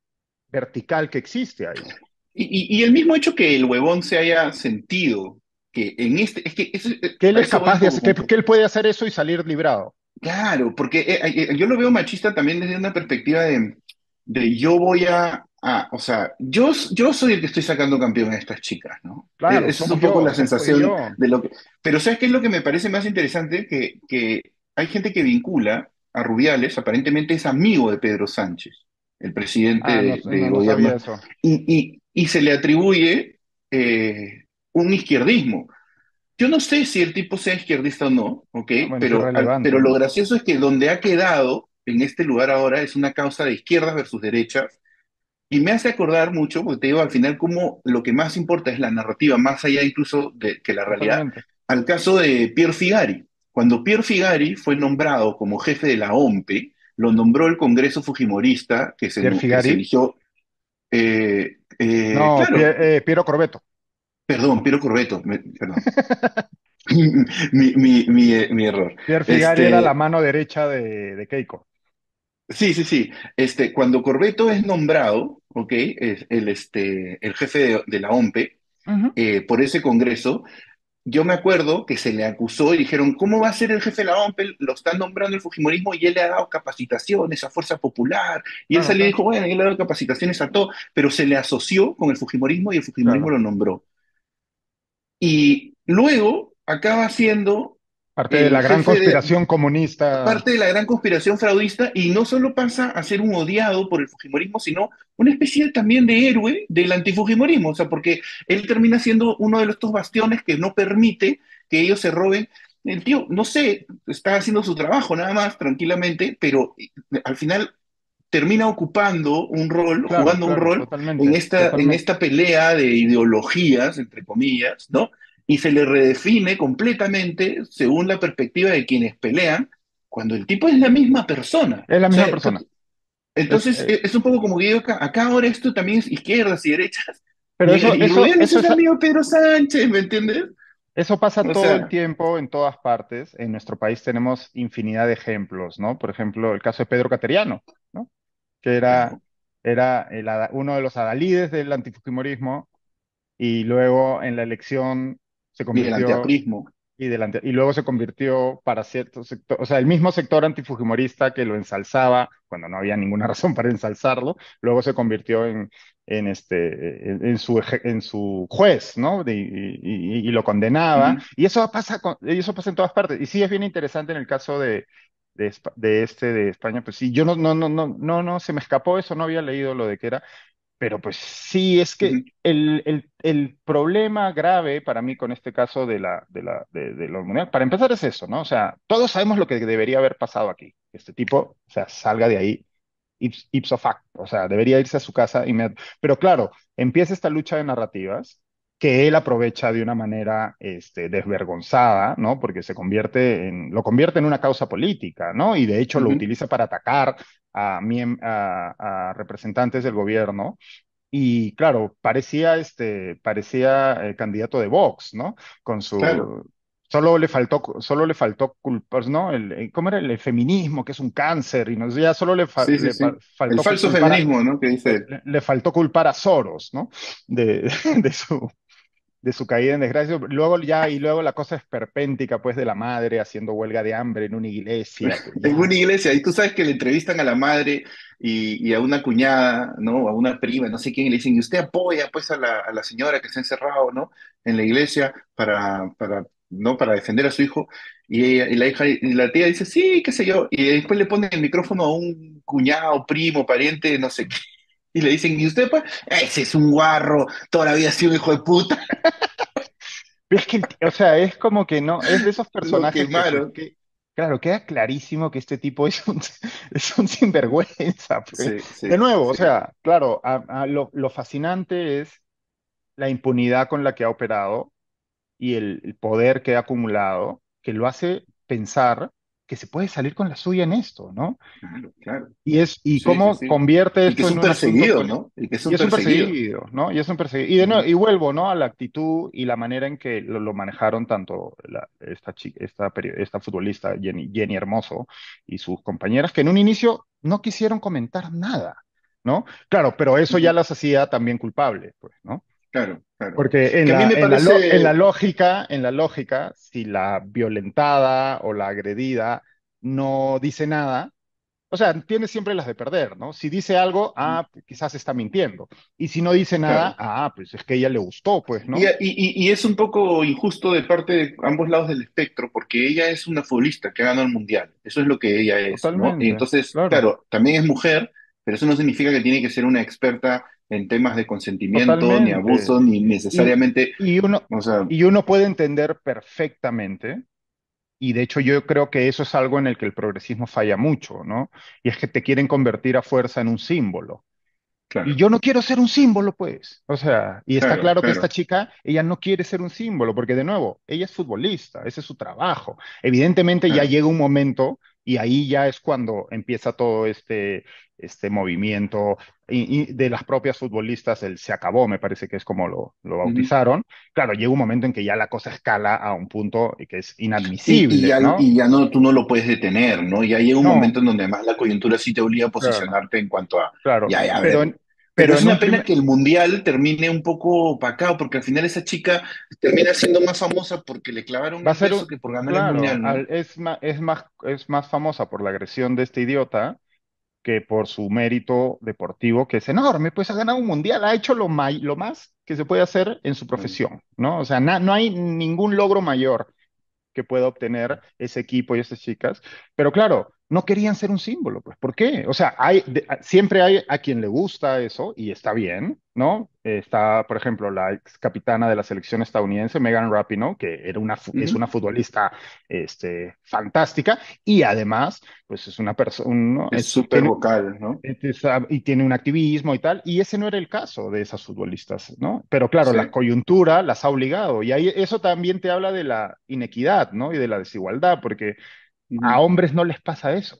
vertical que existe ahí. Y el mismo hecho que el huevón se haya sentido que en este, es que Que él a es eso voy capaz un de poco hacer, con. que él puede hacer eso y salir librado. Claro, porque yo lo veo machista también desde una perspectiva de yo voy o sea, yo soy el que estoy sacando campeón a estas chicas, ¿no? Claro, Esa es un poco la somos tú y sensación yo. de lo que. Pero ¿sabes qué es lo que me parece más interesante? Que hay gente que vincula a Rubiales, aparentemente es amigo de Pedro Sánchez, el presidente Ah, no, de no sabía gobierno, eso. y se le atribuye un izquierdismo. Yo no sé si el tipo sea izquierdista o no, ¿ok? Ah, bueno, es Pero irrelevante, lo ¿no? gracioso es que donde ha quedado en este lugar ahora es una causa de izquierdas versus derechas. Y me hace acordar mucho, porque te digo, al final, como lo que más importa es la narrativa, más allá incluso de que la realidad, Totalmente. al caso de Pier Figari. Cuando Pier Figari fue nombrado como jefe de la OMPE, lo nombró el Congreso Fujimorista, Pierre que se Figari. eligió, No, claro, Piero Corbeto. perdón, Piero Corbeto, perdón. Mi error. Pierre Figari era la Este, mano derecha de Keiko. sí, sí, sí. Cuando Corbeto es nombrado, ¿ok? Es el jefe de la OMPE, Ujú. por ese congreso, yo me acuerdo que se le acusó y dijeron, ¿cómo va a ser el jefe de la OMPE? Lo están nombrando el Fujimorismo y él le ha dado capacitaciones a Fuerza Popular. Y él Claro, salió y claro, dijo, bueno, él le ha dado capacitaciones a todo, pero se le asoció con el Fujimorismo y el Fujimorismo claro. lo nombró. Y luego acaba siendo Parte de la el gran jefe conspiración comunista. parte de la gran conspiración fraudista y no solo pasa a ser un odiado por el fujimorismo, sino una especie también de héroe del antifujimorismo, o sea, porque él termina siendo uno de estos bastiones que no permite que ellos se roben. El tío, no sé, está haciendo su trabajo nada más, tranquilamente, pero al final termina ocupando un rol, Claro, jugando un claro, rol totalmente, en totalmente. esta pelea de ideologías, entre comillas, ¿no? Y se le redefine completamente según la perspectiva de quienes pelean, cuando el tipo es la misma persona. Es la O sea, misma persona. Es, entonces es un poco como que digo, acá ahora esto también es izquierdas y derechas, pero y Rubiales eso es amigo de Pedro Sánchez, ¿me entiendes? eso pasa O todo el sea, tiempo en todas partes. En nuestro país tenemos infinidad de ejemplos, ¿no? Por ejemplo, el caso de Pedro Cateriano, ¿no? Que claro, era uno de los adalides del antifujimorismo y luego en la elección se y el convirtió antiaprismo. y luego se convirtió para cierto sector, o sea, el mismo sector antifujimorista que lo ensalzaba cuando no había ninguna razón para ensalzarlo, luego se convirtió en su juez, ¿no? Y lo condenaba. Ujú, Y eso pasa en todas partes. Y sí es bien interesante en el caso de España, pues sí, yo no, se me escapó eso, no había leído lo de que era. Pero pues sí, es que ujú, el problema grave para mí con este caso de la humanidad, para empezar es eso, ¿no? O sea, todos sabemos lo que debería haber pasado aquí. Que este tipo, o sea, salga de ahí ipso facto, o sea, debería irse a su casa Pero claro, empieza esta lucha de narrativas que él aprovecha de una manera desvergonzada, ¿no? Porque lo convierte en una causa política, ¿no? Y de hecho lo ujú. utiliza para atacar a representantes del gobierno. Y claro, parecía candidato de Vox, ¿no? Con Claro. su, solo le faltó culpar, ¿no? ¿Cómo era el feminismo, que es un cáncer? Y no, ya solo Sí, sí, sí. El faltó falso culpar feminismo, ¿no? Que dice. le faltó culpar a Soros, ¿no? De, de su, de su caída en desgracia. Y luego la cosa esperpéntica, pues, de la madre haciendo huelga de hambre en una iglesia, pues En ya. una iglesia, y tú sabes que le entrevistan a la madre y a una cuñada, ¿no? A una prima, no sé quién, y le dicen, y usted apoya pues a la señora que está encerrado, ¿no? En la iglesia ¿no? Para defender a su hijo. Y la hija, y la tía dice, sí, qué sé yo. Y después le ponen el micrófono a un cuñado, primo, pariente, no sé qué. Y le dicen, ¿y usted, pues? Ese es un guarro, toda la vida ha sido un hijo de puta. Pero es que, o sea, es como que no, es de esos Lo personajes que, pues, quemaron. que, claro, queda clarísimo que este tipo es un, es un sinvergüenza, pues. Sí, De sí, nuevo, o sí. sea, claro, lo fascinante es la impunidad con la que ha operado y el poder que ha acumulado, que lo hace pensar que se puede salir con la suya en esto, ¿no? Claro, claro. Y Sí, sí, cómo sí. convierte Y que esto es en un un asunto perseguido, político. ¿no? Y que es Y un es un perseguido. perseguido, ¿no? Y es un perseguido. Y de nuevo, Ujú. y vuelvo, ¿no? A la actitud y la manera en que lo manejaron tanto esta futbolista Jenny Hermoso y sus compañeras, que en un inicio no quisieron comentar nada, ¿no? Claro, pero eso ya Ujú. las hacía también culpables, pues, ¿no? Claro, claro. Porque Que a mí me en parece, la lógica, si la violentada o la agredida no dice nada, o sea, tiene siempre las de perder, ¿no? Si dice algo, ujú, pues, quizás está mintiendo. Y si no dice nada, claro. pues es que a ella le gustó, pues, Y, ¿no? y es un poco injusto de parte de ambos lados del espectro, porque ella es una futbolista que ha ganado el mundial. Eso es lo que ella es, ¿no? Y Totalmente, entonces, claro, claro, también es mujer, pero eso no significa que tiene que ser una experta en temas de consentimiento, ni abuso, totalmente. ni Y, necesariamente, y uno, o sea, y uno puede entender perfectamente, y de hecho yo creo que eso es algo en el que el progresismo falla mucho, ¿no? Y es que te quieren convertir a fuerza en un símbolo. Y claro, yo no quiero ser un símbolo, pues. O sea, y está claro, claro que esta claro, chica, ella no quiere ser un símbolo, porque de nuevo, ella es futbolista, ese es su trabajo. Evidentemente ya claro. llega un momento y ahí ya es cuando empieza todo este movimiento y de las propias futbolistas, el se acabó, me parece que es como lo Ujú. bautizaron. Claro, llega un momento en que ya la cosa escala a un punto que es inadmisible, ¿no? Y ya no, tú no lo puedes detener, ¿no? Ya llega un No, momento en donde además la coyuntura sí te obliga a claro, posicionarte en cuanto a, claro, ya, ya, a pero ver. en, Pero pero es en un una pena primer, que el mundial termine un poco opacado, porque al final esa chica termina siendo más famosa porque le clavaron va a el ser beso que por ganar el claro, mundial, ¿no? es más famosa por la agresión de este idiota que por su mérito deportivo, que es enorme, pues ha ganado un mundial, ha hecho lo más que se puede hacer en su Bueno, profesión, ¿no? O sea, no hay ningún logro mayor que pueda obtener ese equipo y esas chicas. Pero claro, no querían ser un símbolo, pues, ¿por qué? O sea, siempre hay a quien le gusta eso y está bien, ¿no? Está, por ejemplo, la ex capitana de la selección estadounidense, Megan Rapinoe, que es ujú. una futbolista fantástica y además, pues es una persona, ¿no? Es súper vocal, ¿no? Y tiene un activismo y tal, y ese no era el caso de esas futbolistas, ¿no? Pero claro, Sí. la coyuntura las ha obligado, y ahí eso también te habla de la inequidad, ¿no? Y de la desigualdad, porque a Ujú. hombres no les pasa eso,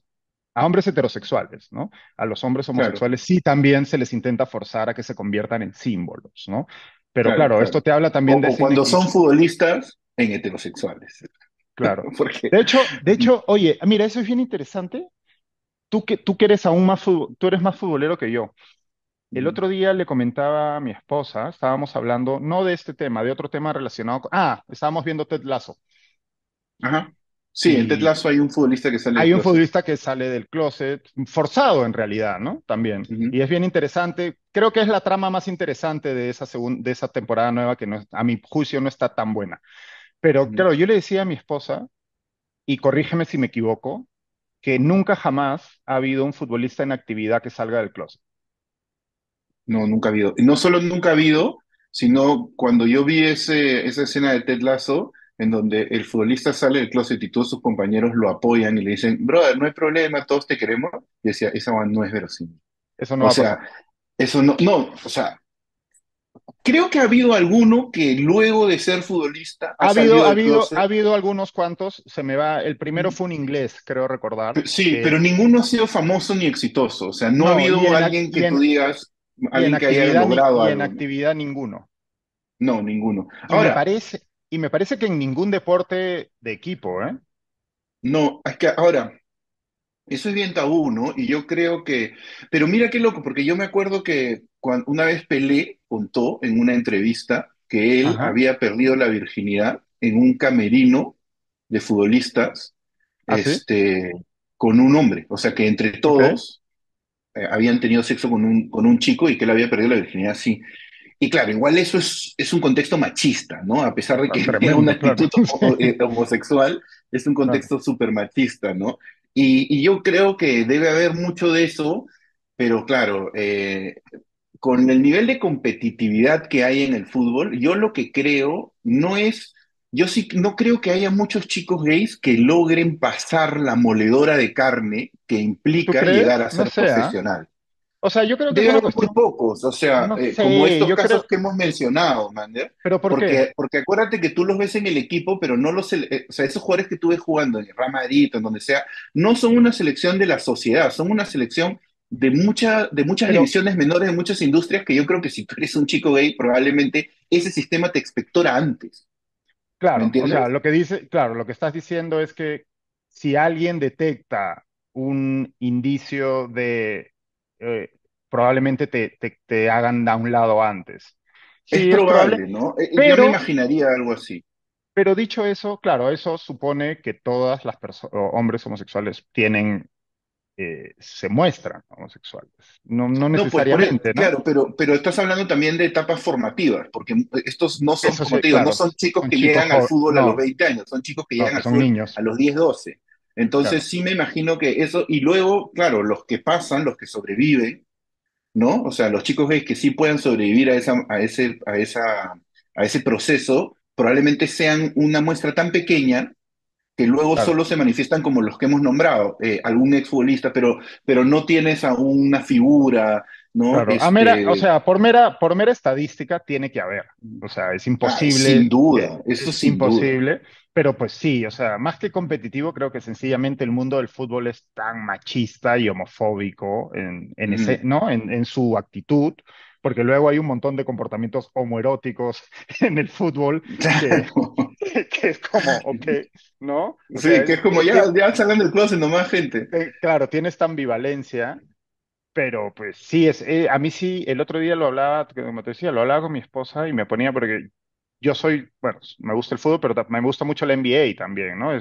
a hombres heterosexuales, ¿no? A los hombres Claro, homosexuales sí también se les intenta forzar a que se conviertan en símbolos, ¿no? Pero claro, claro, esto claro. te habla también de O esa cuando inequidad, son futbolistas en heterosexuales. claro. Porque De hecho, oye, mira, eso es bien interesante. Tú que eres aún más, tú eres más futbolero que yo. El ujú. otro día le comentaba a mi esposa, estábamos hablando no de este tema, de otro tema relacionado con... estábamos viendo Ted Lasso Ajá. Sí, en Ted y Lasso hay un futbolista que sale del hay un closet. futbolista que sale del closet, forzado en realidad, ¿no? También. Ujú, Y es bien interesante, creo que es la trama más interesante de esa temporada nueva que a mi juicio no está tan buena. Pero ujú. claro, yo le decía a mi esposa, y corrígeme si me equivoco, que nunca jamás ha habido un futbolista en actividad que salga del closet. No, nunca ha habido. Y no solo nunca ha habido, sino cuando yo vi esa escena de Ted Lasso, en donde el futbolista sale del closet y todos sus compañeros lo apoyan y le dicen, brother, no hay problema, todos te queremos. Y decía, esa man no es verosímil. Eso no O va a pasar. sea, eso no, no, o sea, creo que ha habido alguno que luego de ser futbolista ha salido del Ha closet. habido algunos cuantos, se me va, el primero Ujú. fue un inglés, creo recordar, Sí, pero que ninguno ha sido famoso ni exitoso. O sea, no ha no, habido alguien que tú digas, alguien que haya logrado y en algo, ¿no? actividad ninguno. No, ninguno. Y me Ahora, parece, y me parece que en ningún deporte de equipo, ¿eh? no, es que ahora, eso es bien tabú, ¿no? Y yo creo que, pero mira qué loco, porque yo me acuerdo que una vez Pelé contó en una entrevista que él Ajá. había perdido la virginidad en un camerino de futbolistas, ¿Ah, sí? este, con un hombre. O sea, que entre Ok. todos habían tenido sexo con un chico y que él había perdido la virginidad, sí. Y claro, igual eso es un contexto machista, ¿no? A pesar de Puta, que tenga una tremendo, claro. actitud homosexual, es un Sí, contexto súper machista, ¿no? Y yo creo que debe haber mucho de eso, pero claro, con el nivel de competitividad que hay en el fútbol, yo lo que creo no es, yo sí no creo que haya muchos chicos gays que logren pasar la moledora de carne que ¿tú implica llegar crees? a No ser sé, ¿ah? profesional. O sea, yo creo que es Debe una haber muy cuestión, pocos, o sea, no como sé, estos yo casos creo, que hemos mencionado, Mander, pero ¿por qué? porque acuérdate que tú los ves en el equipo, pero no los, o sea, esos jugadores que tú ves jugando en el Real Madrid, en donde sea, no son una selección de la sociedad, son una selección de muchas Pero, divisiones menores, de muchas industrias, que yo creo que si tú eres un chico gay, probablemente ese sistema te expectora antes, ¿me claro, o sea, entiendes? lo que dice, claro, lo que estás diciendo es que si alguien detecta un indicio de, eh, probablemente te hagan a un lado antes. Es Sí, es probable, probable, ¿no? Yo me pero imaginaría algo así. Pero dicho eso, claro, eso supone que todas las personas, hombres homosexuales tienen, se muestran homosexuales. No, no No, pues necesariamente, ¿no? claro, pero estás hablando también de etapas formativas, porque estos no son, Eso como sí, te digo, no claro, son chicos son que chicos llegan al jóvenes. fútbol a los No, 20 años, son chicos que no, llegan pues al son fútbol a niños, los 10, 12. Entonces claro, sí me imagino que eso, y luego, claro, los que pasan, los que sobreviven, ¿no? O sea, los chicos gays que sí puedan sobrevivir a ese proceso, probablemente sean una muestra tan pequeña que luego claro. solo se manifiestan como los que hemos nombrado, algún exfutbolista, pero no tienes a una figura, ¿no? Claro, o sea, por mera estadística tiene que haber. O sea, es Sin imposible, duda, eso es sin duda. imposible, pero pues sí, o sea, más que competitivo, creo que sencillamente el mundo del fútbol es tan machista y homofóbico en ese, Ujú. ¿no? En su actitud, porque luego hay un montón de comportamientos homoeróticos en el fútbol que, Claro. que es como, ok, ¿no? O sea, Sí, que es como ya salgan del closet nomás, gente. claro, tiene esta ambivalencia. Pero pues sí, a mí sí, el otro día lo hablaba, como te decía, lo hablaba con mi esposa y me ponía porque yo soy, bueno, me gusta el fútbol, pero me gusta mucho la NBA también, ¿no?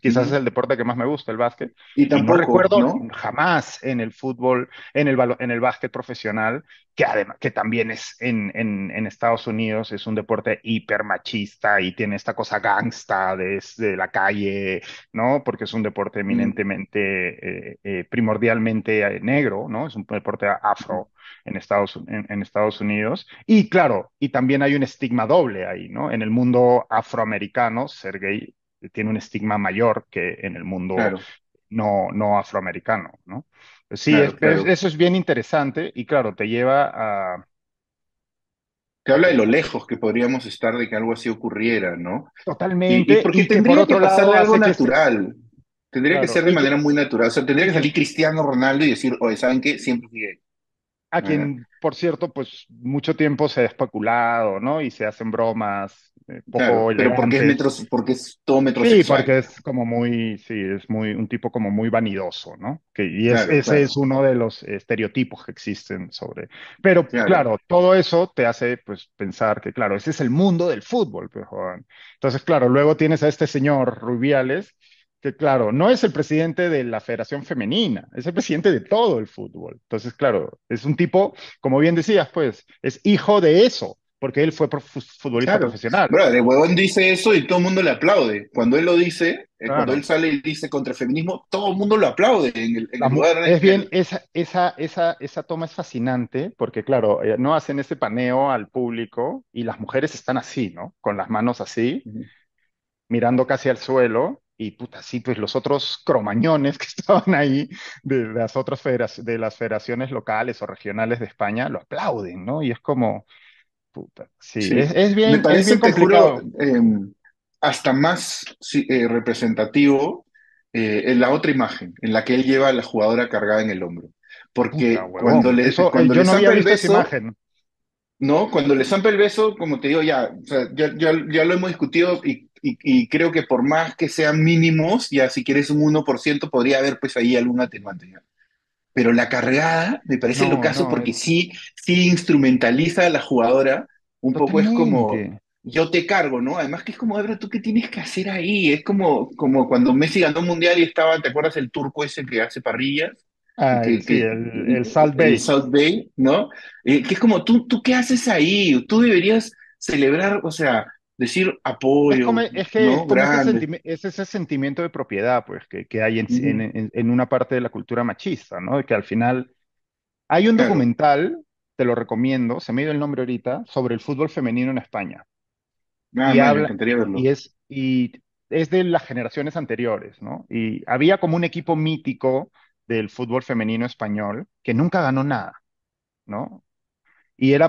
Quizás es Ujú. el deporte que más me gusta, el básquet. Y Y no tampoco, recuerdo ¿no? jamás en el fútbol, en el básquet profesional, que además, que también es en Estados Unidos, es un deporte hiper machista y tiene esta cosa gangsta de la calle, ¿no? Porque es un deporte Mm, eminentemente, primordialmente negro, ¿no? Es un deporte ujú. afro en Estados Unidos. Y claro, y también hay un estigma doble ahí, ¿no? En el mundo afroamericano, ser gay tiene un estigma mayor que en el mundo Claro, no afroamericano, ¿no? Pues sí, claro, claro. eso es bien interesante y claro, te lleva a... Te habla de lo eh, lejos que podríamos estar de que algo así ocurriera, ¿no? Y totalmente porque y que por tendría que otro lado pasarle algo hace que natural. Tendría que claro, ser de manera muy natural. O sea, tendría que salir Cristiano Ronaldo y decir, oye, ¿saben qué? Siempre sigue. a quien, por cierto, pues mucho tiempo se ha especulado, ¿no? Y se hacen bromas poco Claro, pero elegantes. porque es todo Sí, metrosexual, porque digamos. es como muy, sí, es muy, un tipo como muy vanidoso, ¿no? Claro, Ese es claro, uno de los estereotipos que existen sobre. Pero claro. claro, todo eso te hace, pues, pensar que, claro, ese es el mundo del fútbol, pues, Juan. Entonces, claro, luego tienes a este señor Rubiales, que, claro, no es el presidente de la Federación Femenina, es el presidente de todo el fútbol. Entonces, claro, es un tipo, como bien decías, pues, es hijo de eso, porque él fue futbolista Claro. profesional. Brother, el huevón dice eso y todo el mundo le aplaude. Cuando él lo dice, cuando él Claro. sale y dice contra el feminismo, todo el mundo lo aplaude en el lugar Es en bien, el... esa toma es fascinante porque, claro, no hacen ese paneo al público y las mujeres están así, ¿no? Con las manos así, Ujú. mirando casi al suelo y, puta, sí, pues los otros cromañones que estaban ahí de las otras de las federaciones locales o regionales de España lo aplauden, ¿no? Y es como, puta, sí, Sí. Me es parece, bien te juro, complicado. hasta más sí, representativo en la otra imagen, en la que él lleva a la jugadora cargada en el hombro. Puta, Porque huevón. Eso, cuando yo le no había zampa el visto esa beso, imagen. ¿no? Cuando le zampa el beso, como te digo, ya, o sea, ya lo hemos discutido y creo que por más que sean mínimos, ya si quieres un 1% podría haber pues ahí algún atenuante, ya. Pero la cargada me parece lo No, caso no, porque sí instrumentaliza a la jugadora, un poco es como, totalmente. yo te cargo, ¿no? Además que es como, "Ebro, ¿tú qué tienes que hacer ahí? Es como cuando Messi ganó un mundial y estaba, ¿te acuerdas el turco ese que hace parrillas? Ay, sí, el Salt el Bay. South Bay, ¿no? Que es como, ¿tú qué haces ahí? Tú deberías celebrar, o sea, decir apoyo, Es que es ¿no? como Grande. es ese sentimiento de propiedad, pues, que hay Ujú. en una parte de la cultura machista, ¿no? De que al final hay un Claro. documental, te lo recomiendo, se me ha ido el nombre ahorita, sobre el fútbol femenino en España. Nada Y más, me habla, encantaría verlo. y es de las generaciones anteriores, ¿no? Y había como un equipo mítico del fútbol femenino español que nunca ganó nada, ¿no?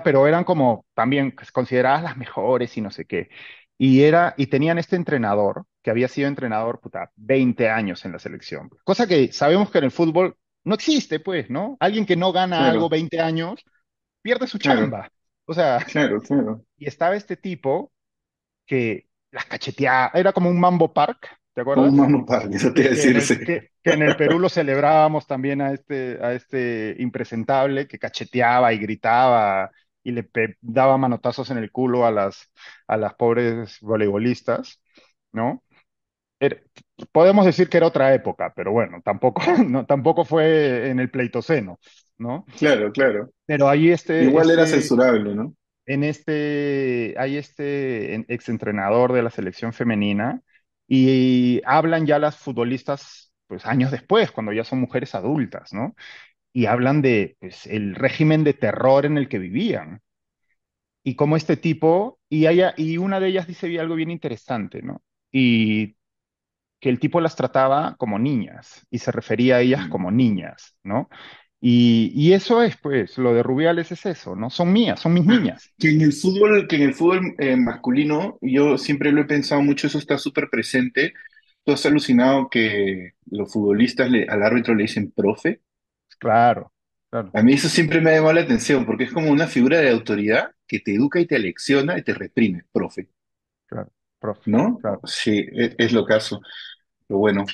Pero eran como también consideradas las mejores y no sé qué. Y tenían este entrenador que había sido entrenador, puta, 20 años en la selección. Cosa que sabemos que en el fútbol no existe, pues, ¿no? Alguien que no gana algo Claro, 20 años pierde su claro, chamba. O sea, claro, claro. y estaba este tipo que las cacheteaba, era como un Mambo Park, ¿te Como un acuerdas? Mano Park, eso te iba a decir, sí. Que en el Perú lo celebrábamos también a este impresentable que cacheteaba y gritaba y daba manotazos en el culo a las pobres voleibolistas, ¿no? Era- Podemos decir que era otra época, pero bueno, tampoco, no, tampoco fue en el Pleistoceno, ¿no? Claro, claro. Pero ahí Igual era censurable, ¿no? hay este exentrenador de la selección femenina y hablan ya las futbolistas, pues años después, cuando ya son mujeres adultas, ¿no? Y hablan de, pues, el régimen de terror en el que vivían. Y cómo este tipo, y una de ellas dice algo bien interesante, ¿no? Y que el tipo las trataba como niñas y se refería a ellas Mm. como niñas, ¿no? Y eso es, pues, lo de Rubiales es eso, ¿no? Son mías, son mis niñas. Que en el fútbol masculino, yo siempre lo he pensado mucho, eso está súper presente. ¿Tú has alucinado que los futbolistas al árbitro le dicen profe? Claro, claro, A mí eso siempre me ha llamado la atención, porque es como una figura de autoridad que te educa y te alecciona y te reprime, profe, claro, profe, ¿no? claro. Sí, es lo caso. Pero bueno,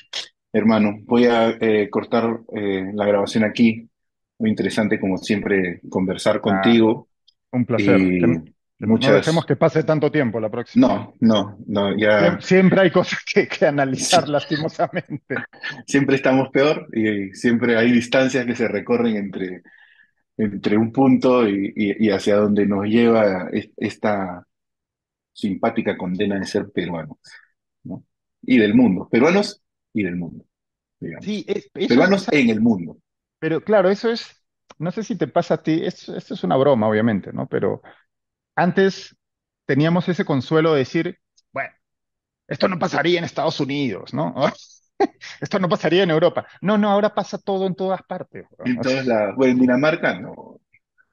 hermano, voy a cortar la grabación aquí. Muy interesante, como siempre, conversar Ah, contigo un placer. y Que no dejemos muchas... que pase tanto tiempo la próxima. No, no, no, ya Siempre hay cosas que analizar lastimosamente. siempre estamos peor y siempre hay distancias que se recorren entre un punto y hacia donde nos lleva esta simpática condena de ser peruanos, ¿no? Y del mundo, peruanos y del mundo, Sí, digamos. eso, Peruanos en el mundo. pero claro, eso es, no sé si te pasa a ti, esto es una broma, obviamente, ¿no? Pero antes teníamos ese consuelo de decir, bueno, esto no pasaría en Estados Unidos, ¿no? Esto no pasaría en Europa. No, no, ahora pasa todo en todas partes, weón. En todas las... Bueno, en Dinamarca, no.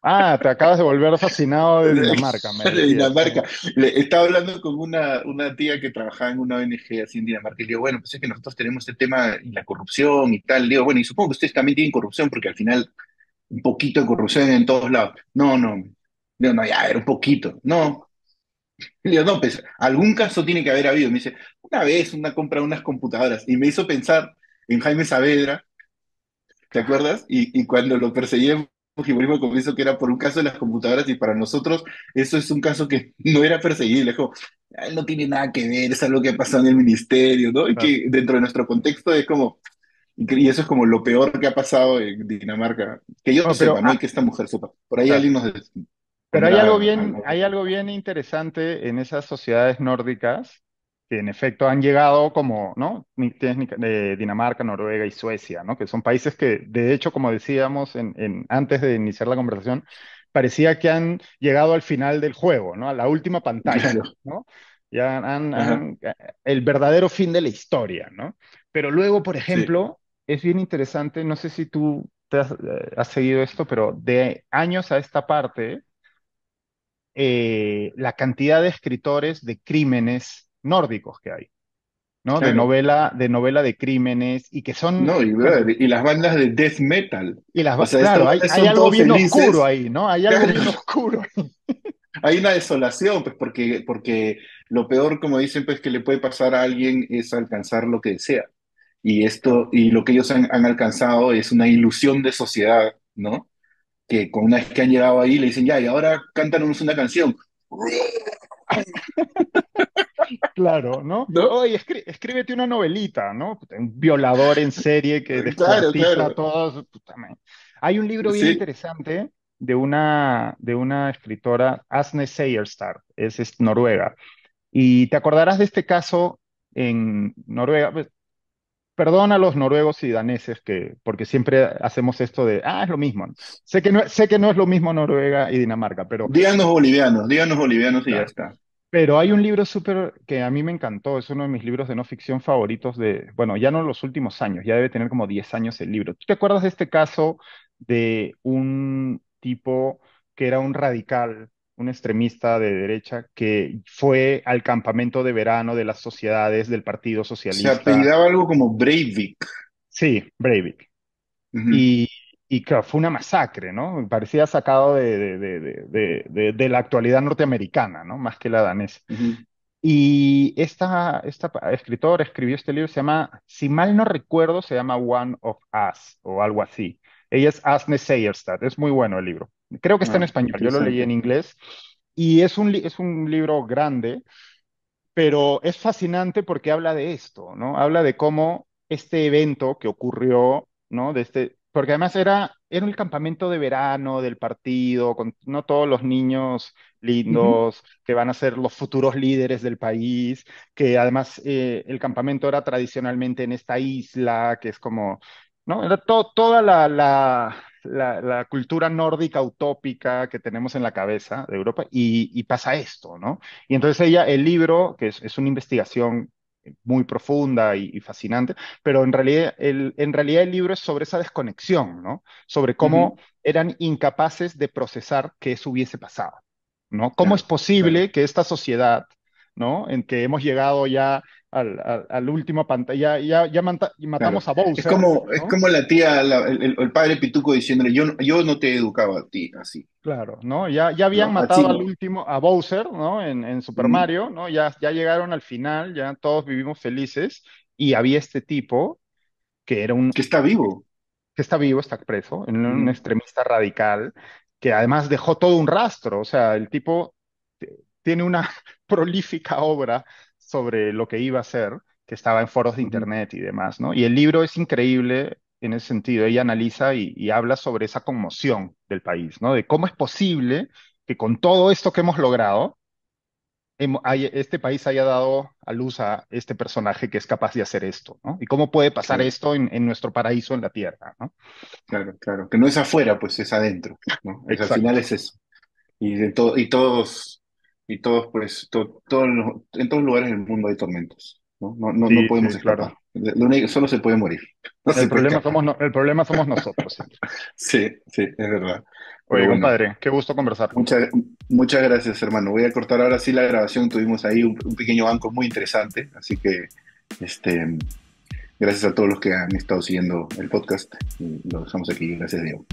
Ah, te acabas de volver fascinado de Dinamarca, me De decías. Dinamarca. Estaba hablando con una tía que trabajaba en una ONG así en Dinamarca y le digo, bueno, pues es que nosotros tenemos este tema y la corrupción y tal. Le digo, bueno, y supongo que ustedes también tienen corrupción porque al final un poquito de corrupción en todos lados. No, no. Le digo, no, ya, a ver, un poquito. No. Le digo, no, pues algún caso tiene que haber habido. Me dice, una vez una compra de unas computadoras y me hizo pensar en Jaime Saavedra, ¿te Claro. acuerdas? Y cuando lo perseguí en Fujimorismo confieso que era por un caso de las computadoras y para nosotros eso es un caso que no era perseguible. Es como, "Ah, no tiene nada que ver, es algo que ha pasado en el ministerio, ¿no? Y Claro. que dentro de nuestro contexto es como, y eso es como lo peor que ha pasado en Dinamarca. Que yo Bueno, sepa, ¿no? Y que esta mujer sepa. Por ahí claro. alguien nos Pero pondrá hay algo bien interesante en esas sociedades nórdicas que en efecto han llegado como, ¿no? Dinamarca, Noruega y Suecia, ¿no? Que son países que, de hecho, como decíamos antes de iniciar la conversación, parecía que han llegado al final del juego, ¿no? A la última pantalla, Claro. ¿no? Ya Ajá. el verdadero fin de la historia, ¿no? Pero luego, por Sí. ejemplo, es bien interesante, no sé si tú has seguido esto, pero de años a esta parte la cantidad de escritores de crímenes nórdicos que hay, ¿no? Claro. De novela de crímenes y que son, No, y, bueno, brother, y las bandas de death metal. O sea, claro, estos hay son algo todos bien oscuro felices. ahí, ¿no? Hay algo Claro, bien oscuro ahí. hay una desolación, pues porque lo peor, como dicen, pues que le puede pasar a alguien es alcanzar lo que desea. Y Claro. esto, y lo que ellos han alcanzado es una ilusión de sociedad, ¿no? Que con una vez que han llegado ahí le dicen, ya, y ahora cántanos una canción. Claro, ¿no? ¿no? Oye, escríbete una novelita, ¿no? Puta, un violador en serie que Claro, descuartiza a claro. todos. Puta madre. Hay un libro bien Sí, interesante de una escritora, Asne Seierstad, es noruega. Y te acordarás de este caso en Noruega. Pues, perdona a los noruegos y daneses porque siempre hacemos esto de, es lo mismo, ¿no? Sé que no es lo mismo Noruega y Dinamarca, pero díganos bolivianos y ya está. pero hay un libro súper que a mí me encantó, es uno de mis libros de no ficción favoritos bueno, ya no los últimos años, ya debe tener como 10 años el libro. ¿Tú te acuerdas de este caso de un tipo que era un radical, un extremista de derecha, que fue al campamento de verano de las sociedades del Partido Se Socialista? apellidaba algo como Breivik. Sí, Breivik. Ujú, Y, y claro, fue una masacre, ¿no? Parecía sacado de la actualidad norteamericana, ¿no? Más que la danesa. ujú. Y esta escritora escribió este libro, se llama, si mal no recuerdo, se llama One of Us o algo así. Ella es Asne Seierstad, es muy bueno el libro. Creo que está en Ah, español, yo lo leí interesante. en inglés. Y es un libro grande, pero es fascinante porque habla de esto, ¿no? Habla de cómo este evento que ocurrió, ¿no? Porque además era el campamento de verano del partido, con no todos los niños Ujú. lindos que van a ser los futuros líderes del país, que además el campamento era tradicionalmente en esta isla, que es como, ¿no? Era toda la cultura nórdica utópica que tenemos en la cabeza de Europa y pasa esto, ¿no? Y entonces el libro, que es una investigación muy profunda y fascinante, pero en realidad el libro es sobre esa desconexión, ¿no? Sobre cómo Ujú. eran incapaces de procesar que eso hubiese pasado, ¿no? ¿Cómo es Claro, claro. posible que esta sociedad, ¿no? En que hemos llegado ya al último pantalla, y Claro. matamos a Bowser, Es ¿no? como la tía, el padre Pituco diciéndole, yo no te he educado a ti así, Claro, ¿no? Ya habían ¿no? matado Así al no. último, a Bowser, ¿no? En Super Ujú. Mario, ¿no? Ya llegaron al final, ya todos vivimos felices y había este tipo que era Que está vivo. que está vivo, está preso, un Ujú, extremista radical que además dejó todo un rastro, o sea, el tipo tiene una prolífica obra sobre lo que iba a ser, que estaba en foros de ujú. internet y demás, ¿no? Y el libro es increíble en ese sentido, ella analiza y habla sobre esa conmoción del país, ¿no? De cómo es posible que con todo esto que hemos logrado, este país haya dado a luz a este personaje que es capaz de hacer esto, ¿no? Y cómo puede pasar Claro, esto en nuestro paraíso en la tierra, ¿no? claro, claro. Que no es afuera, pues es adentro, ¿no? Al final Exacto. es eso. Y todos, pues, en todos lugares del mundo hay tormentos, ¿no? No Sí, podemos sí, claro. escapar. Solo se puede morir, no se El puede problema escapar. somos, el problema somos nosotros siempre. Sí, sí, es verdad. Oye, Pero bueno, compadre, qué gusto conversar. muchas, muchas gracias, hermano. Voy a cortar ahora sí la grabación. Tuvimos ahí un pequeño banco muy interesante, así que, este, gracias a todos los que han estado siguiendo el podcast. Y lo dejamos aquí. Gracias, Diego.